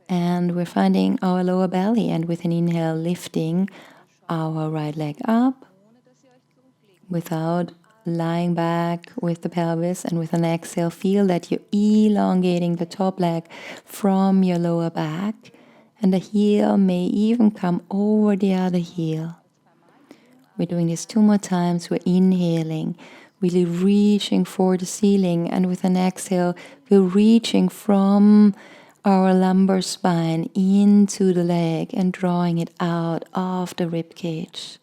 And we're finding our lower belly, and with an inhale, lifting our right leg up without lying back with the pelvis, and with an exhale, feel that you're elongating the top leg from your lower back, and the heel may even come over the other heel. We're doing this 2 more times. We're inhaling, really reaching for the ceiling, and with an exhale, we're reaching from our lumbar spine into the leg and drawing it out of the rib cage.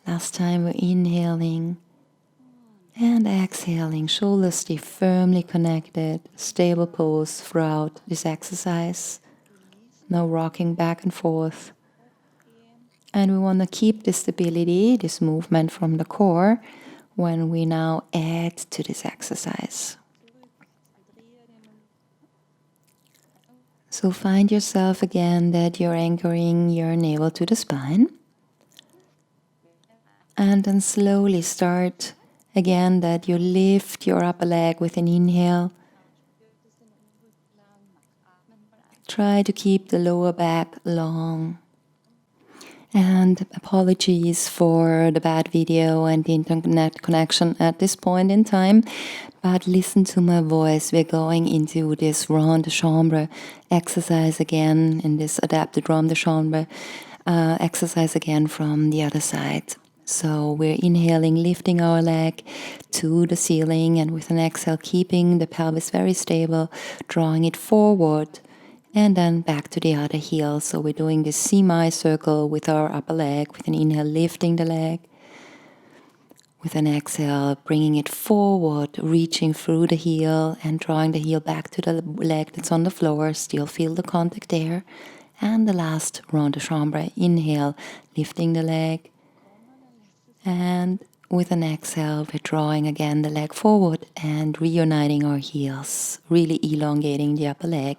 Last time we're inhaling and exhaling. Shoulders stay firmly connected, stable pose throughout this exercise. No rocking back and forth. And we want to keep this stability, this movement from the core, when we now add to this exercise. So find yourself again that you're anchoring your navel to the spine. And then slowly start again that you lift your upper leg with an inhale. Try to keep the lower back long. And apologies for the bad video and the internet connection at this point in time, but listen to my voice. We're going into this rond de chambre exercise again, in this adapted rond de chambre exercise again from the other side. So we're inhaling, lifting our leg to the ceiling, and with an exhale, keeping the pelvis very stable, drawing it forward, and then back to the other heel. So we're doing this semicircle with our upper leg, with an inhale, lifting the leg. With an exhale, bringing it forward, reaching through the heel and drawing the heel back to the leg that's on the floor. Still feel the contact there. And the last rond de chambre, inhale, lifting the leg. And with an exhale, we're drawing again the leg forward and reuniting our heels, really elongating the upper leg.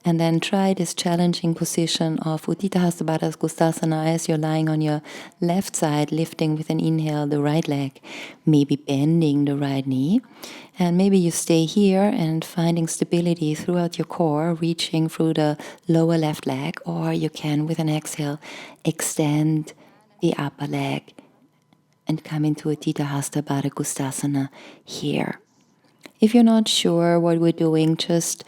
And then try this challenging position of Utthita Hasta Baddha Kustasana as you're lying on your left side, lifting with an inhale the right leg, maybe bending the right knee. And maybe you stay here and finding stability throughout your core, reaching through the lower left leg, or you can, with an exhale, extend the upper leg and come into Utthita Hasta Baddha Kustasana here. If you're not sure what we're doing, just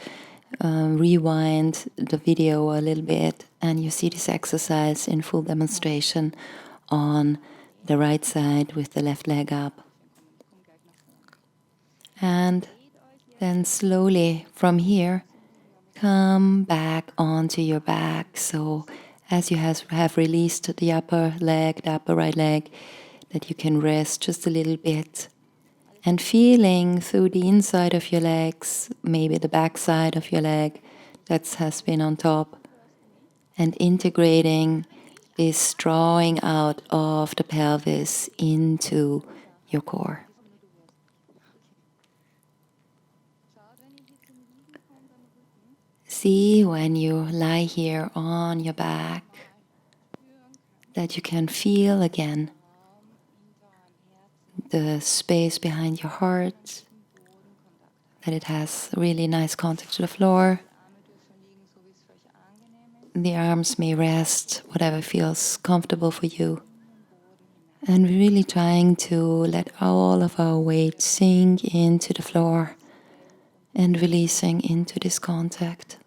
rewind the video a little bit and you see this exercise in full demonstration on the right side with the left leg up. And then slowly from here, come back onto your back. So as you have released the upper leg, the upper right leg, that you can rest just a little bit. And feeling through the inside of your legs, maybe the back side of your leg that has been on top, and integrating this drawing out of the pelvis into your core. See when you lie here on your back that you can feel again the space behind your heart, that it has really nice contact to the floor. The arms may rest, whatever feels comfortable for you. And we're really trying to let all of our weight sink into the floor and releasing into this contact.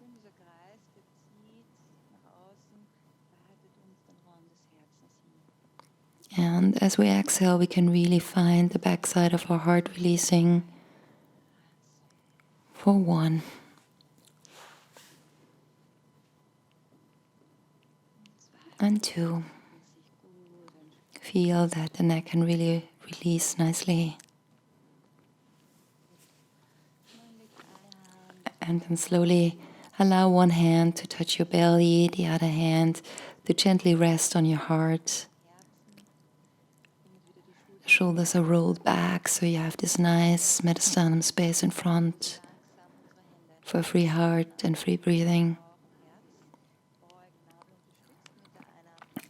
And as we exhale, we can really find the backside of our heart releasing for 1. And 2. Feel that the neck can really release nicely. And then slowly allow one hand to touch your belly, the other hand to gently rest on your heart. The shoulders are rolled back, so you have this nice mediastinum space in front for free heart and free breathing.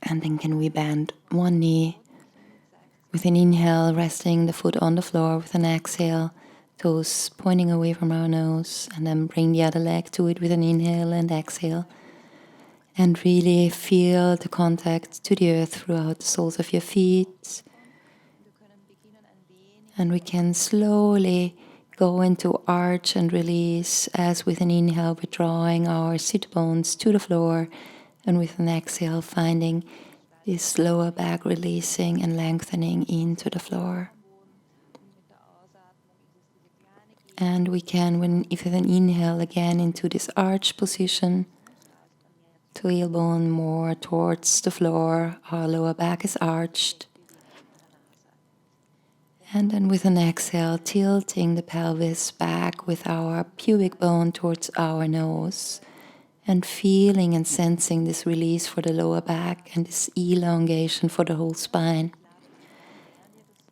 And then can we bend one knee with an inhale, resting the foot on the floor, with an exhale, toes pointing away from our nose, and then bring the other leg to it with an inhale and exhale. And really feel the contact to the earth throughout the soles of your feet. And we can slowly go into arch and release, as with an inhale we're drawing our sit bones to the floor, and with an exhale finding this lower back releasing and lengthening into the floor. And we can, with an inhale again into this arch position, tailbone more towards the floor, our lower back is arched. And then with an exhale, tilting the pelvis back with our pubic bone towards our nose, and feeling and sensing this release for the lower back and this elongation for the whole spine.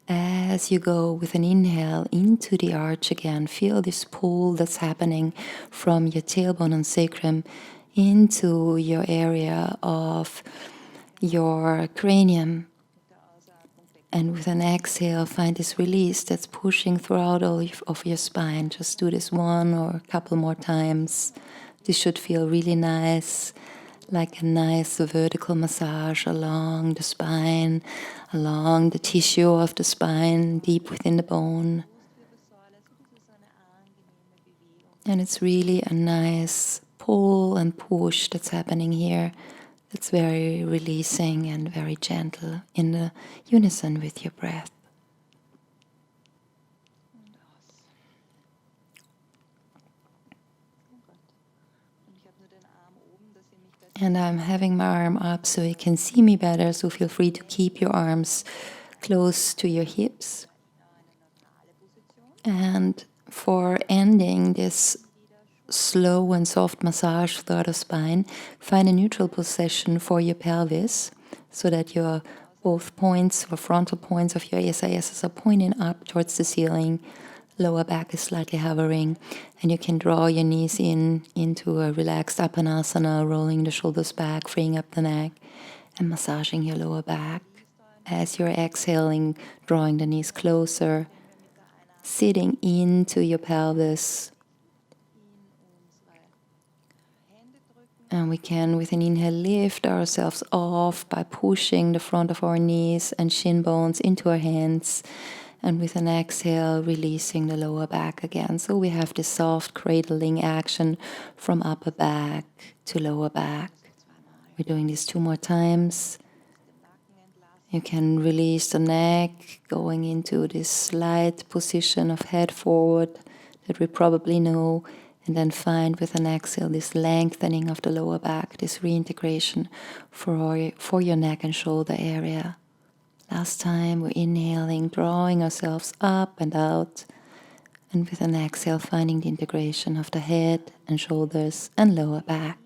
As you go with an inhale into the arch again, feel this pull that's happening from your tailbone and sacrum into your area of your cranium. And with an exhale, find this release that's pushing throughout all of your spine. Just do this 1 or a couple more times. This should feel really nice, like a nice vertical massage along the spine, along the tissue of the spine, deep within the bone. And it's really a nice pull and push that's happening here. It's very releasing and very gentle in the unison with your breath. And I'm having my arm up so you can see me better, so feel free to keep your arms close to your hips. And for ending this slow and soft massage throughout the spine, find a neutral position for your pelvis so that your both points or frontal points of your SISs are pointing up towards the ceiling. Lower back is slightly hovering, and you can draw your knees into a relaxed Apanasana, rolling the shoulders back, freeing up the neck, and massaging your lower back. As you're exhaling, drawing the knees closer, sitting into your pelvis. And we can, with an inhale, lift ourselves off by pushing the front of our knees and shin bones into our hands. And with an exhale, releasing the lower back again. So we have this soft cradling action from upper back to lower back. We're doing this 2 more times. You can release the neck, going into this slight position of head forward that we probably know. And then find with an exhale this lengthening of the lower back, this reintegration for your neck and shoulder area. Last time we're inhaling, drawing ourselves up and out. And with an exhale, finding the integration of the head and shoulders and lower back.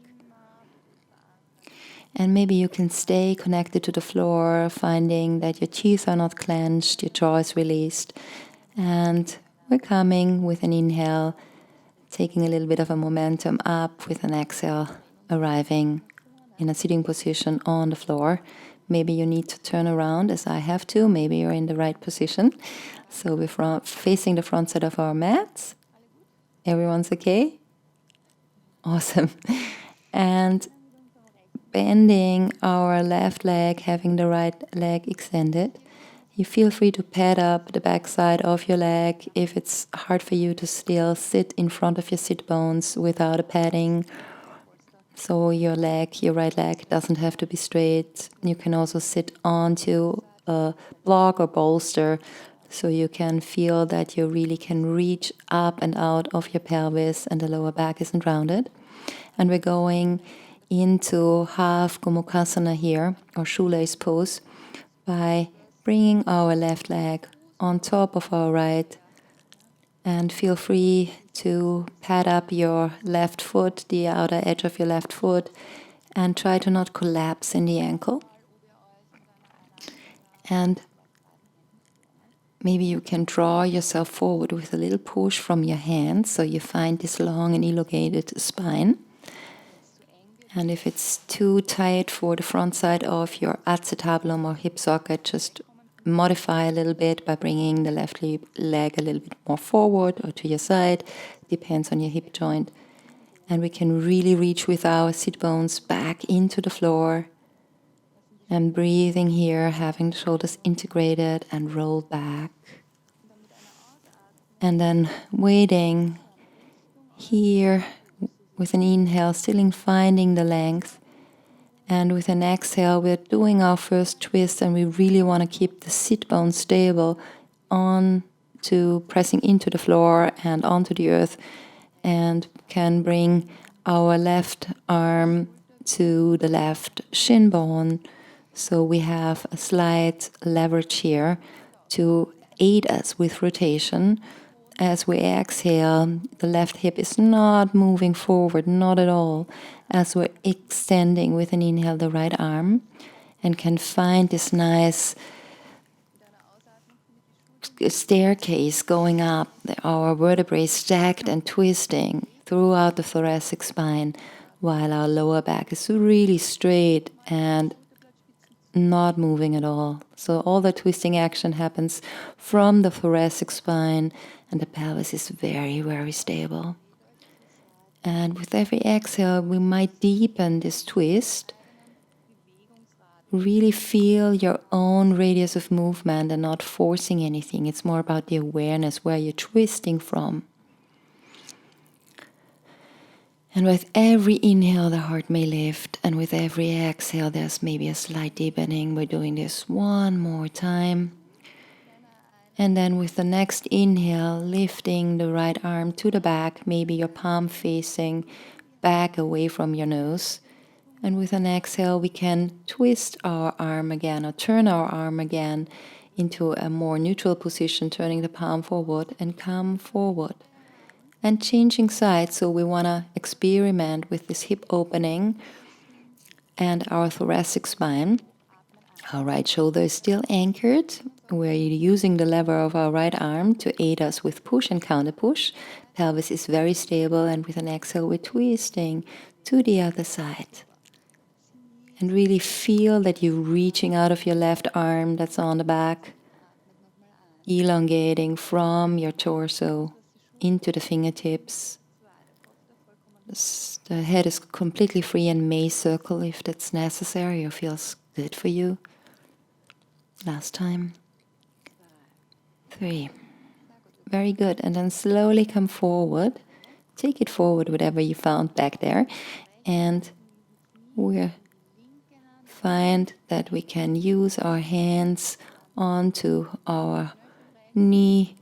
And maybe you can stay connected to the floor, finding that your teeth are not clenched, your jaw is released. And we're coming with an inhale, taking a little bit of a momentum up with an exhale, arriving in a sitting position on the floor. Maybe you need to turn around as I have to. Maybe you're in the right position. So we're facing the front side of our mats. Everyone's okay? Awesome. And bending our left leg, having the right leg extended. You feel free to pad up the back side of your leg if it's hard for you to still sit in front of your sit bones without a padding. So your right leg doesn't have to be straight. You can also sit onto a block or bolster so you can feel that you really can reach up and out of your pelvis and the lower back isn't rounded. And we're going into half Kumokasana here, or shoelace pose, by bringing our left leg on top of our right. And feel free to pad up your left foot, the outer edge of your left foot, and try to not collapse in the ankle. And maybe you can draw yourself forward with a little push from your hands so you find this long and elongated spine. And if it's too tight for the front side of your acetabulum or hip socket, just modify a little bit by bringing the left leg a little bit more forward or to your side. Depends on your hip joint. And we can really reach with our sit bones back into the floor. And breathing here, having the shoulders integrated and rolled back. And then waiting here with an inhale, still finding the length. And with an exhale, we're doing our first twist, and we really want to keep the sit bone stable on to pressing into the floor and onto the earth, and can bring our left arm to the left shin bone. So we have a slight leverage here to aid us with rotation. As we exhale, the left hip is not moving forward, not at all. As we're extending with an inhale the right arm, and can find this nice staircase going up, our vertebrae stacked and twisting throughout the thoracic spine, while our lower back is really straight and not moving at all. So all the twisting action happens from the thoracic spine, and the pelvis is very, very stable. And with every exhale, we might deepen this twist. Really feel your own radius of movement and not forcing anything. It's more about the awareness where you're twisting from. And with every inhale, the heart may lift. And with every exhale, there's maybe a slight deepening. We're doing this one more time. And then with the next inhale, lifting the right arm to the back, maybe your palm facing back away from your nose. And with an exhale, we can twist our arm again or turn our arm again into a more neutral position, turning the palm forward and come forward. And changing sides, so we want to experiment with this hip opening and our thoracic spine. Our right shoulder is still anchored. We're using the lever of our right arm to aid us with push and counter push. Pelvis is very stable, and with an exhale, we're twisting to the other side. And really feel that you're reaching out of your left arm that's on the back, elongating from your torso into the fingertips. The head is completely free and may circle if that's necessary or feels good for you. Last time. 3. Very good. And then slowly come forward. Take it forward, whatever you found back there. And we'll find that we can use our hands onto our knee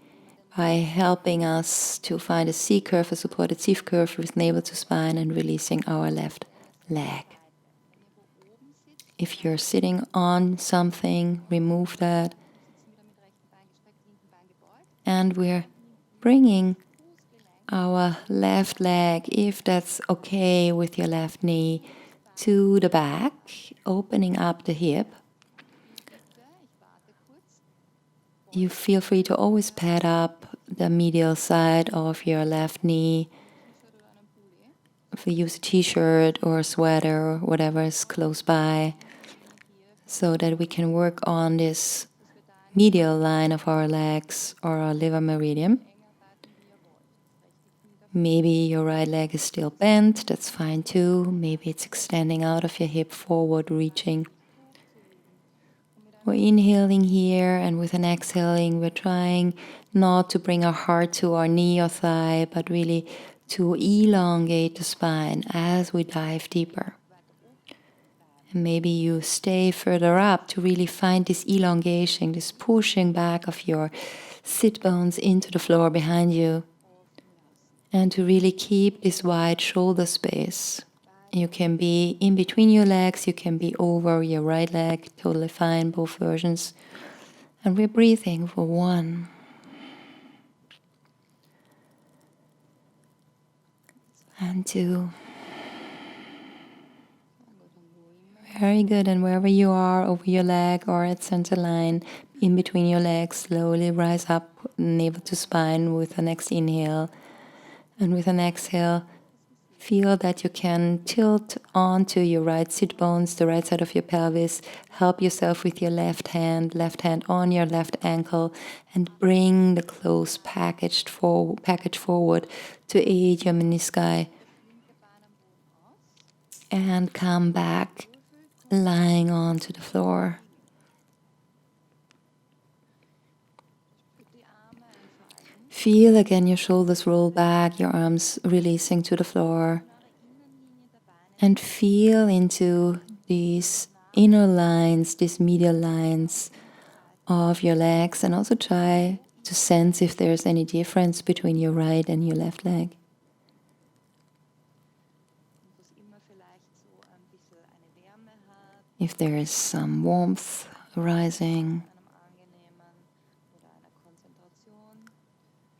by helping us to find a C curve, a supported C curve with navel to spine, and releasing our left leg. If you're sitting on something, remove that. And we're bringing our left leg, if that's okay with your left knee, to the back, opening up the hip. You feel free to always pad up the medial side of your left knee. If you use a t-shirt or a sweater or whatever is close by, so that we can work on this medial line of our legs or our liver meridian. Maybe your right leg is still bent, that's fine too. Maybe it's extending out of your hip, forward reaching. We're inhaling here, and with an exhaling, we're trying not to bring our heart to our knee or thigh, but really to elongate the spine as we dive deeper. And maybe you stay further up to really find this elongation, this pushing back of your sit bones into the floor behind you. And to really keep this wide shoulder space. You can be in between your legs, you can be over your right leg, totally fine, both versions. And we're breathing for 1. And 2. Very good, and wherever you are, over your leg or at center line, in between your legs, slowly rise up, navel to spine with the next inhale. And with an exhale, feel that you can tilt onto your right sit bones, the right side of your pelvis. Help yourself with your left hand on your left ankle, and bring the clothes package forward to aid your menisci. And come back, lying onto the floor. Feel again your shoulders roll back, your arms releasing to the floor. And feel into these inner lines, these medial lines of your legs, and also try to sense if there's any difference between your right and your left leg. If there is some warmth arising,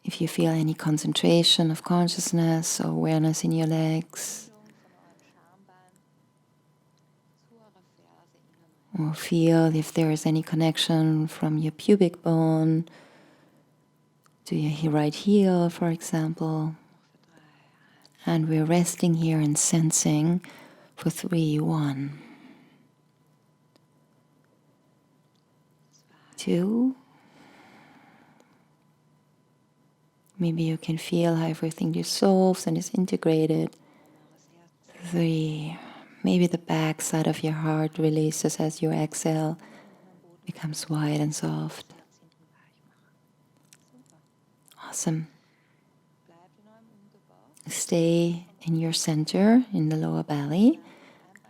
if you feel any concentration of consciousness or awareness in your legs, or feel if there is any connection from your pubic bone to your right heel, for example. And we're resting here and sensing for 3, 1, 2. Maybe you can feel how everything dissolves and is integrated. 3. Maybe the back side of your heart releases as you exhale, becomes wide and soft. Awesome. Stay in your center, in the lower belly.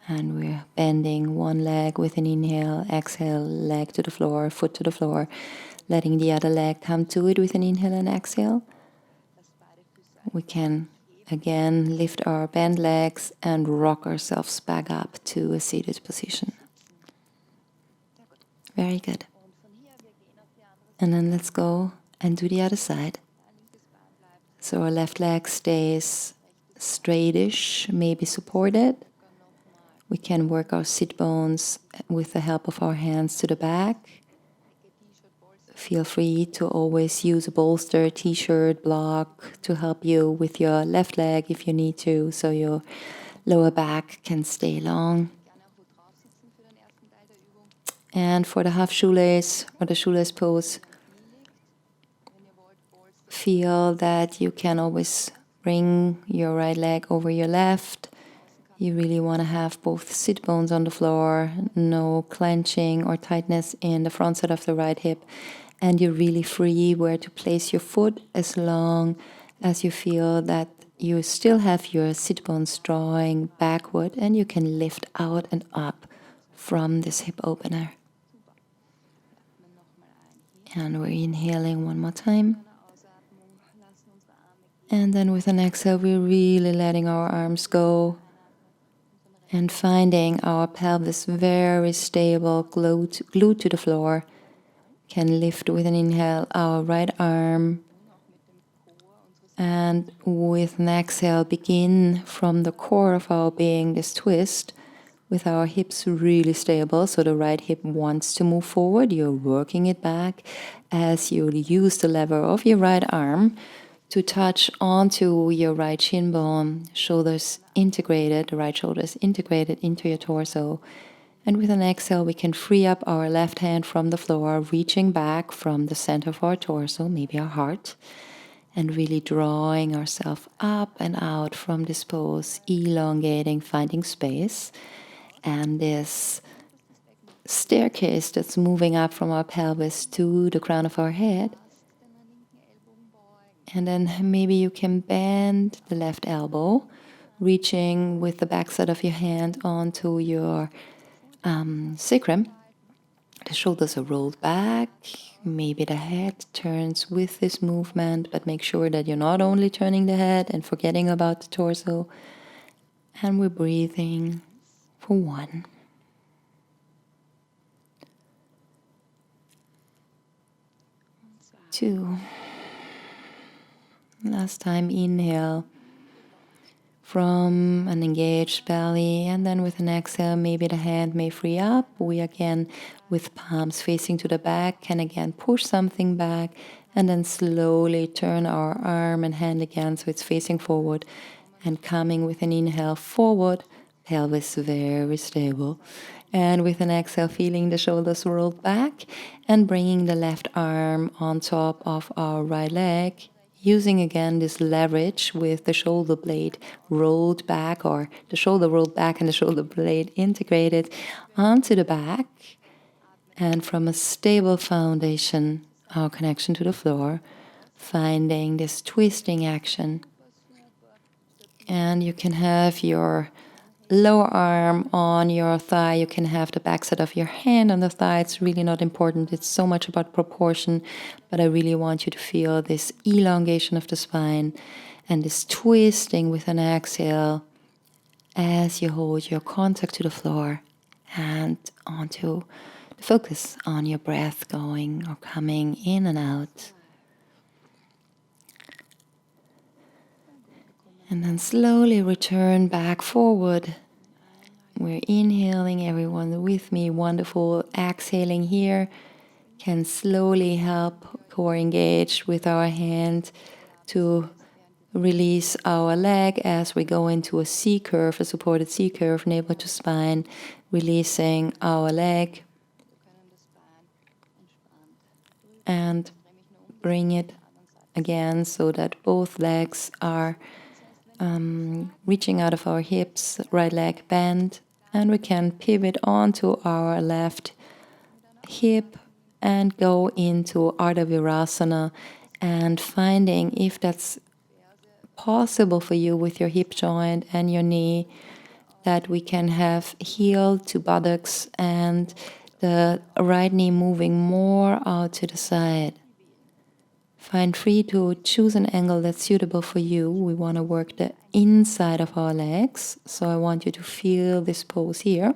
And we're bending one leg with an inhale, exhale, leg to the floor, foot to the floor. Letting the other leg come to it with an inhale and exhale. We can again lift our bent legs and rock ourselves back up to a seated position. Very good. And then let's go and do the other side. So our left leg stays straightish, maybe supported. We can work our sit bones with the help of our hands to the back. Feel free to always use a bolster, t-shirt, block to help you with your left leg if you need to, so your lower back can stay long. And for the half shoelace or the shoelace pose, feel that you can always bring your right leg over your left. You really want to have both sit bones on the floor, no clenching or tightness in the front side of the right hip. And you're really free where to place your foot as long as you feel that you still have your sit bones drawing backward, and you can lift out and up from this hip opener. And we're inhaling one more time. And then with an exhale, we're really letting our arms go and finding our pelvis very stable, glued to the floor. Can lift with an inhale our right arm, and with an exhale begin from the core of our being this twist, with our hips really stable. So the right hip wants to move forward. You're working it back as you use the lever of your right arm to touch onto your right shin bone, shoulders integrated, the right shoulders integrated into your torso. And with an exhale, we can free up our left hand from the floor, reaching back from the center of our torso, maybe our heart, and really drawing ourselves up and out from this pose, elongating, finding space. And this staircase that's moving up from our pelvis to the crown of our head. And then maybe you can bend the left elbow, reaching with the backside of your hand onto your sacrum. The shoulders are rolled back. Maybe the head turns with this movement, but make sure that you're not only turning the head and forgetting about the torso. And we're breathing for 1, 2. Last time, inhale from an engaged belly, and then with an exhale, maybe the hand may free up. We again, with palms facing to the back, can again push something back, and then slowly turn our arm and hand again so it's facing forward, and coming with an inhale forward, pelvis very stable. And with an exhale, feeling the shoulders rolled back and bringing the left arm on top of our right leg, using again this leverage with the shoulder blade rolled back, or the shoulder rolled back and the shoulder blade integrated onto the back. And from a stable foundation, our connection to the floor, finding this twisting action. And you can have your lower arm on your thigh. You can have the backside of your hand on the thigh. It's really not important. It's so much about proportion. But I really want you to feel this elongation of the spine and this twisting with an exhale as you hold your contact to the floor and onto the focus on your breath going or coming in and out. And then slowly return back forward. We're inhaling, everyone with me, wonderful. Exhaling here can slowly help core engage with our hand to release our leg as we go into a C curve, a supported C curve, navel to spine, releasing our leg and bring it again so that both legs are reaching out of our hips, right leg bend, and we can pivot onto our left hip and go into Ardha Virasana, and finding if that's possible for you with your hip joint and your knee, that we can have heel to buttocks and the right knee moving more out to the side. Find free to choose an angle that's suitable for you. We want to work the inside of our legs. So I want you to feel this pose here.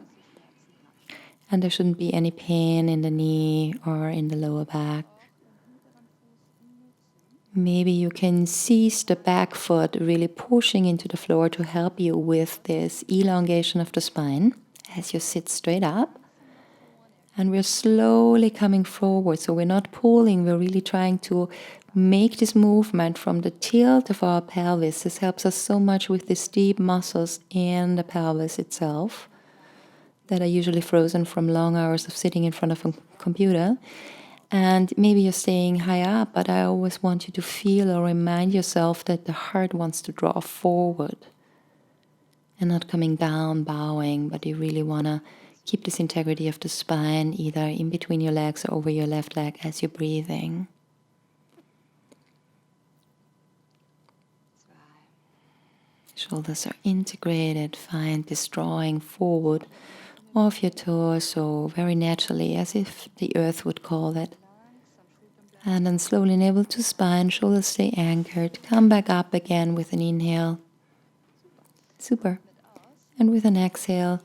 And there shouldn't be any pain in the knee or in the lower back. Maybe you can seize the back foot, really pushing into the floor to help you with this elongation of the spine as you sit straight up. And we're slowly coming forward. So we're not pulling, we're really trying to make this movement from the tilt of our pelvis. This helps us so much with these deep muscles in the pelvis itself that are usually frozen from long hours of sitting in front of a computer. And maybe you're staying high up, but I always want you to feel or remind yourself that the heart wants to draw forward and not coming down, bowing, but you really want to keep this integrity of the spine either in between your legs or over your left leg as you're breathing. Shoulders are integrated. Find this drawing forward of your torso very naturally, as if the earth would call it. And then slowly navel to spine, shoulders stay anchored. Come back up again with an inhale. Super. And with an exhale,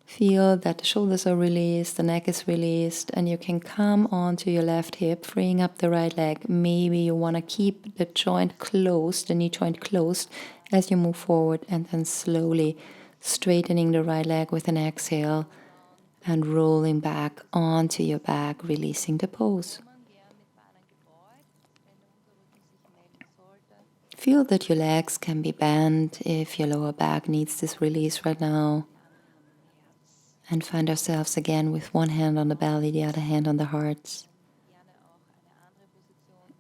feel that the shoulders are released, the neck is released, and you can come onto your left hip, freeing up the right leg. Maybe you want to keep the joint closed, the knee joint closed as you move forward, and then slowly straightening the right leg with an exhale and rolling back onto your back, releasing the pose. Feel that your legs can be bent if your lower back needs this release right now. And find ourselves again with one hand on the belly, the other hand on the heart.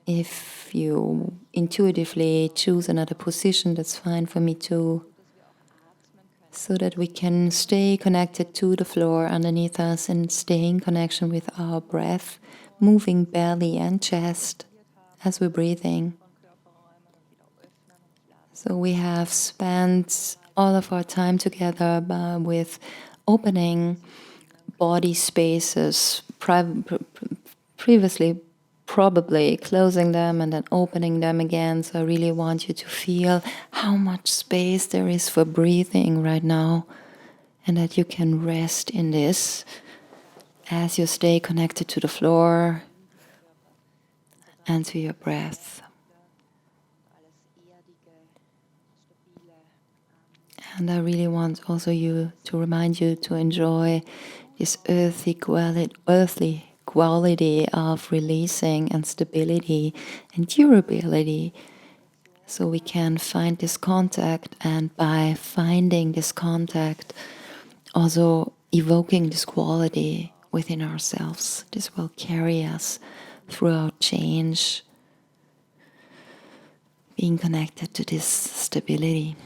If you intuitively choose another position, that's fine for me too. So that we can stay connected to the floor underneath us and stay in connection with our breath, moving belly and chest as we're breathing. So we have spent all of our time together with opening body spaces, previously probably closing them and then opening them again. So I really want you to feel how much space there is for breathing right now, and that you can rest in this as you stay connected to the floor and to your breath. And I really want also you to remind you to enjoy this earthly quality of releasing and stability and durability. So we can find this contact, and by finding this contact, also evoking this quality within ourselves. This will carry us throughout change, being connected to this stability.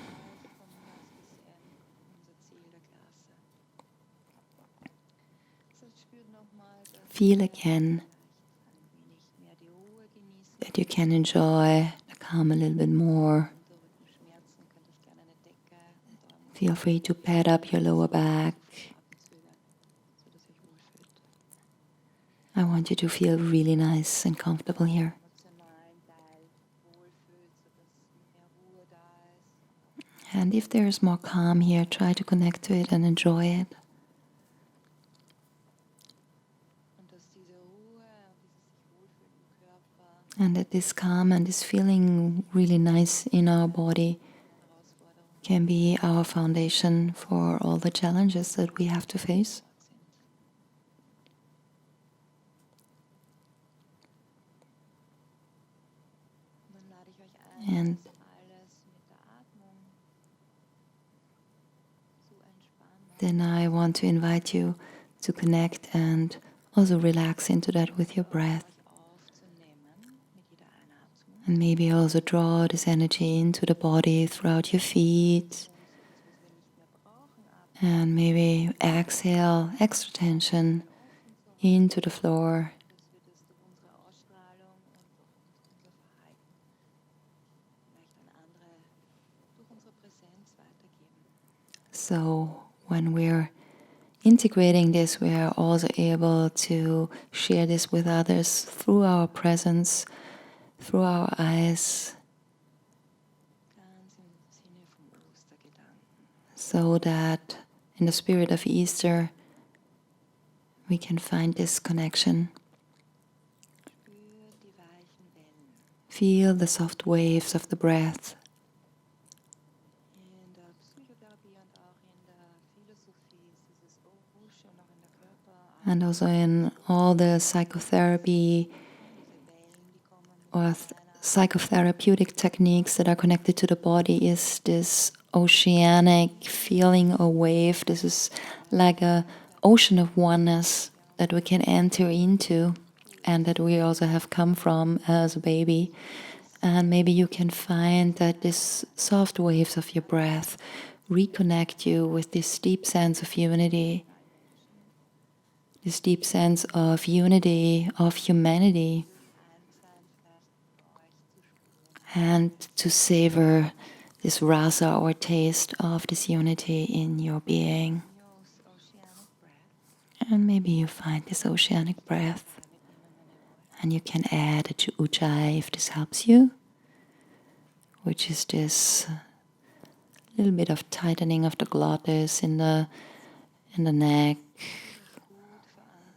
Feel again that you can enjoy the calm a little bit more. Feel free to pad up your lower back. I want you to feel really nice and comfortable here. And if there is more calm here, try to connect to it and enjoy it. And that this calm and this feeling really nice in our body can be our foundation for all the challenges that we have to face. And then I want to invite you to connect and also relax into that with your breath. And maybe also draw this energy into the body throughout your feet. And maybe exhale extra tension into the floor. So when we're integrating this, we are also able to share this with others through our presence, through our eyes, so that in the spirit of Easter we can find this connection. Feel the soft waves of the breath. And also in all the psychotherapy or psychotherapeutic techniques that are connected to the body is this oceanic feeling or wave. This is like an ocean of oneness that we can enter into and that we also have come from as a baby. And maybe you can find that this soft waves of your breath reconnect you with this deep sense of unity, this deep sense of unity, of humanity, and to savor this rasa or taste of this unity in your being. And maybe you find this oceanic breath, and you can add a ujjayi if this helps you, which is this little bit of tightening of the glottis in the neck.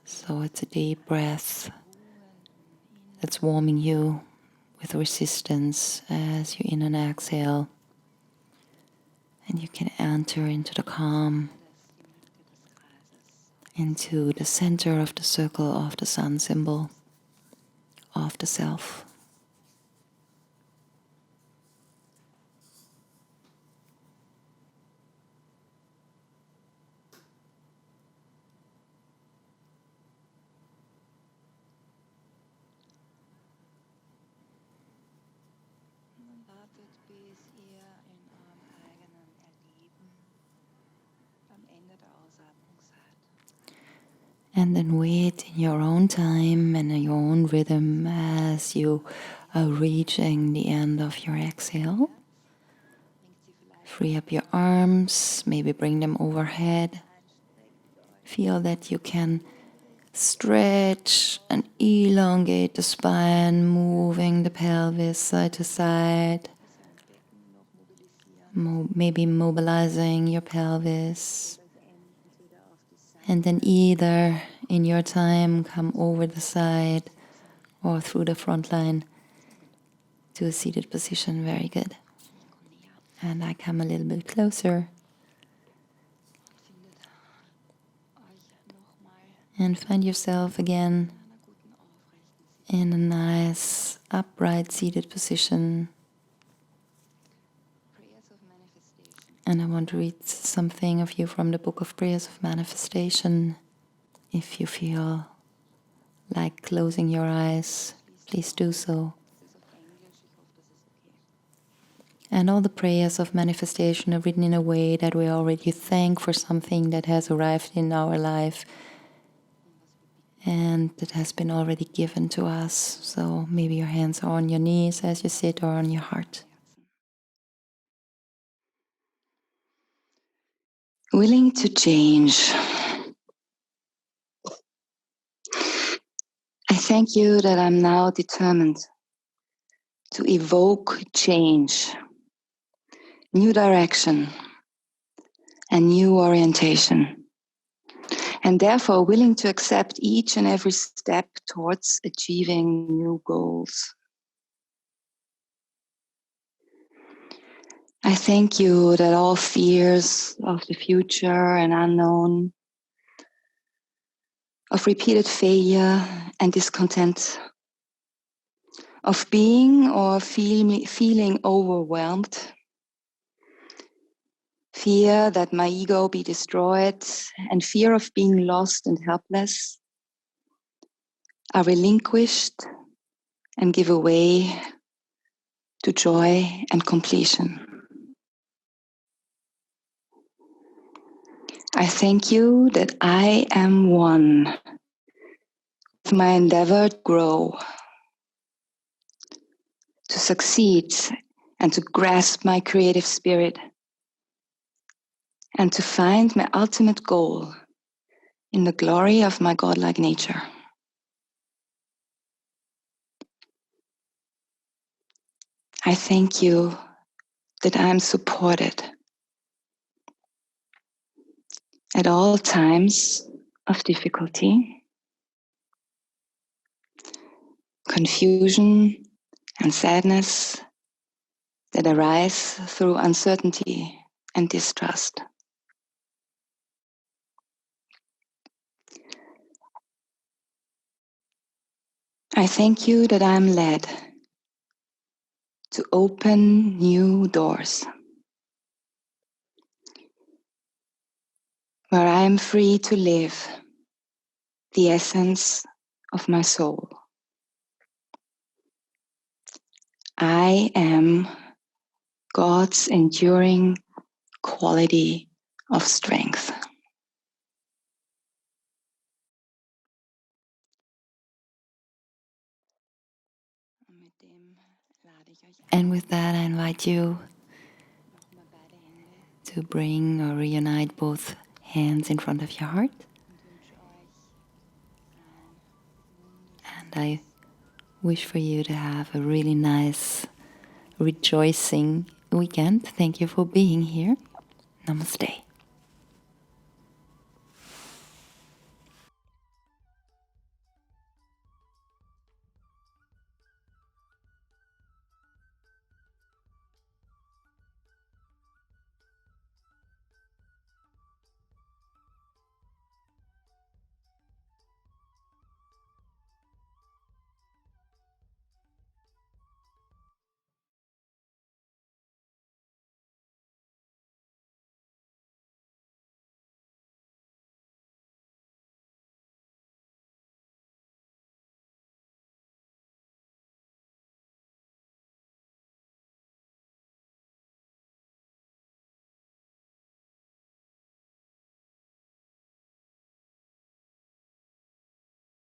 So it's a deep breath that's warming you with resistance as you in and exhale. And you can enter into the calm, into the center of the circle of the sun symbol of the self. And then wait in your own time and in your own rhythm as you are reaching the end of your exhale. Free up your arms, maybe bring them overhead. Feel that you can stretch and elongate the spine, moving the pelvis side to side. Maybe mobilizing your pelvis. And then either in your time come over the side or through the front line to a seated position. Very good. And I come a little bit closer. And find yourself again in a nice upright seated position. And I want to read something of you from the Book of Prayers of Manifestation. If you feel like closing your eyes, please do so. And all the prayers of manifestation are written in a way that we already thank for something that has arrived in our life and that has been already given to us. So maybe your hands are on your knees as you sit or on your heart. Willing to change. I thank you that I'm now determined to evoke change, new direction, and new orientation, and therefore willing to accept each and every step towards achieving new goals. I thank you that all fears of the future and unknown, of repeated failure and discontent, of being or feeling overwhelmed, fear that my ego be destroyed, and fear of being lost and helpless are relinquished and give way to joy and completion. I thank you that I am one with my endeavor to grow, to succeed, and to grasp my creative spirit, and to find my ultimate goal in the glory of my godlike nature. I thank you that I am supported at all times of difficulty, confusion, and sadness that arise through uncertainty and distrust. I thank you that I am led to open new doors, where I am free to live the essence of my soul. I am God's enduring quality of strength. And with that, I invite you to bring or reunite both hands in front of your heart. And I wish for you to have a really nice, rejoicing weekend. Thank you for being here. Namaste.